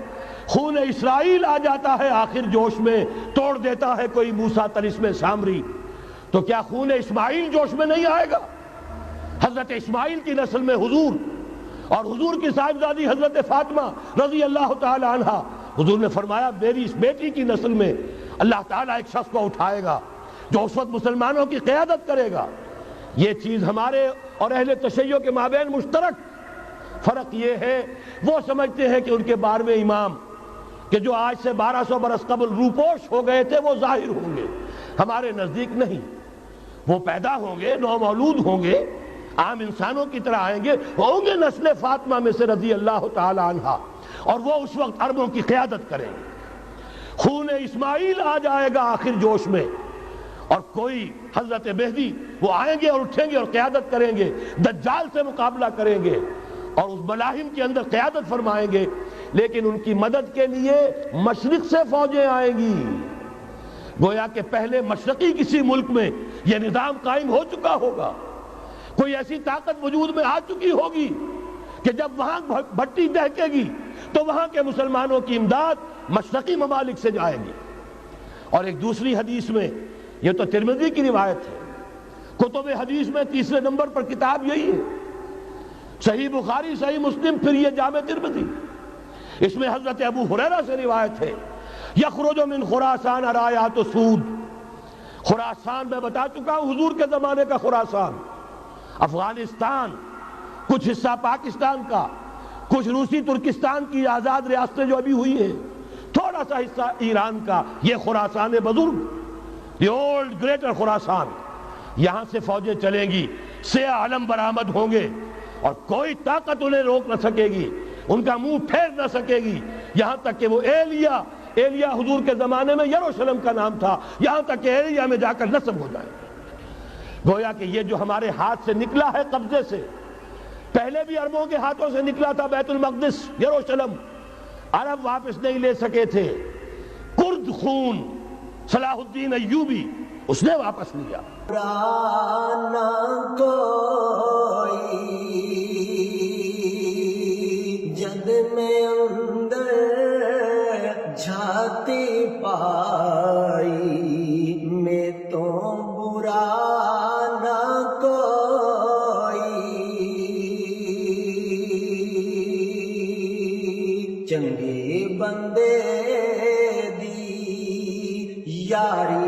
Speaker 1: خون اسرائیل آ جاتا ہے آخر جوش میں، توڑ دیتا ہے کوئی موسیٰ طلسم سامری. تو کیا خون اسماعیل جوش میں نہیں آئے گا؟ حضرت اسماعیل کی نسل میں حضور، اور حضور کی صاحبزادی حضرت فاطمہ رضی اللہ تعالی عنہ، حضور نے فرمایا میری اس بیٹی کی نسل میں اللہ تعالیٰ ایک شخص کو اٹھائے گا جو اس وقت مسلمانوں کی قیادت کرے گا. یہ چیز ہمارے اور اہل تشیع کے مابین مشترک. فرق یہ ہے وہ سمجھتے ہیں کہ ان کے 12ویں امام کہ جو آج سے 1200 برس قبل روپوش ہو گئے تھے وہ ظاہر ہوں گے. ہمارے نزدیک نہیں، وہ پیدا ہوں گے، نو مولود ہوں گے، عام انسانوں کی طرح آئیں گے، ہوں گے نسل فاطمہ میں سے رضی اللہ تعالی عنہا، اور وہ اس وقت عربوں کی قیادت کریں گے. خون اسماعیل آ جائے گا آخر جوش میں، اور کوئی حضرت مہدی وہ آئیں گے اور اٹھیں گے اور قیادت کریں گے، دجال سے مقابلہ کریں گے اور اس ملاحم کے اندر قیادت فرمائیں گے. لیکن ان کی مدد کے لیے مشرق سے فوجیں آئیں گی. گویا کہ پہلے مشرقی کسی ملک میں یہ نظام قائم ہو چکا ہوگا، کوئی ایسی طاقت وجود میں آ چکی ہوگی کہ جب وہاں بھٹی دہکے گی تو وہاں کے مسلمانوں کی امداد مشرقی ممالک سے جائے گی. اور ایک دوسری حدیث میں، یہ تو ترمذی کی روایت ہے، کتب حدیث میں تیسرے نمبر پر کتاب یہی ہے، صحیح بخاری، صحیح مسلم، پھر یہ جامع ترمذی. اس میں حضرت ابو ہریرہ سے روایت ہے، یخرج من خراسان رایات سود. خراسان میں بتا چکا ہوں حضور کے زمانے کا خراسان، افغانستان، کچھ حصہ پاکستان کا، کچھ روسی ترکستان کی آزاد ریاستیں جو ابھی ہوئی ہیں، تھوڑا سا حصہ ایران کا، یہ خراسان بزرگ، دی اولڈ گریٹر خراسان. یہاں سے فوجیں چلیں گی، سیاہ علم برآمد ہوں گے، اور کوئی طاقت انہیں روک نہ سکے گی، ان کا منہ پھیر نہ سکے گی، یہاں تک کہ وہ ایلیا حضور کے زمانے میں یروشلم کا نام تھا، یہاں تک کہ ایلیا میں جا کر نصب ہو جائے. گویا کہ یہ جو ہمارے ہاتھ سے نکلا ہے قبضے سے، پہلے بھی عربوں کے ہاتھوں سے نکلا تھا بیت المقدس، یروشلم، عرب واپس نہیں لے سکے تھے. کرد خود خون صلاح الدین ایوبی اس نے واپس لیا.
Speaker 2: نہ کوئی جد میں اندر جھاتی پائی میں تو برا نہ کوئی چنگے بندے دی یاری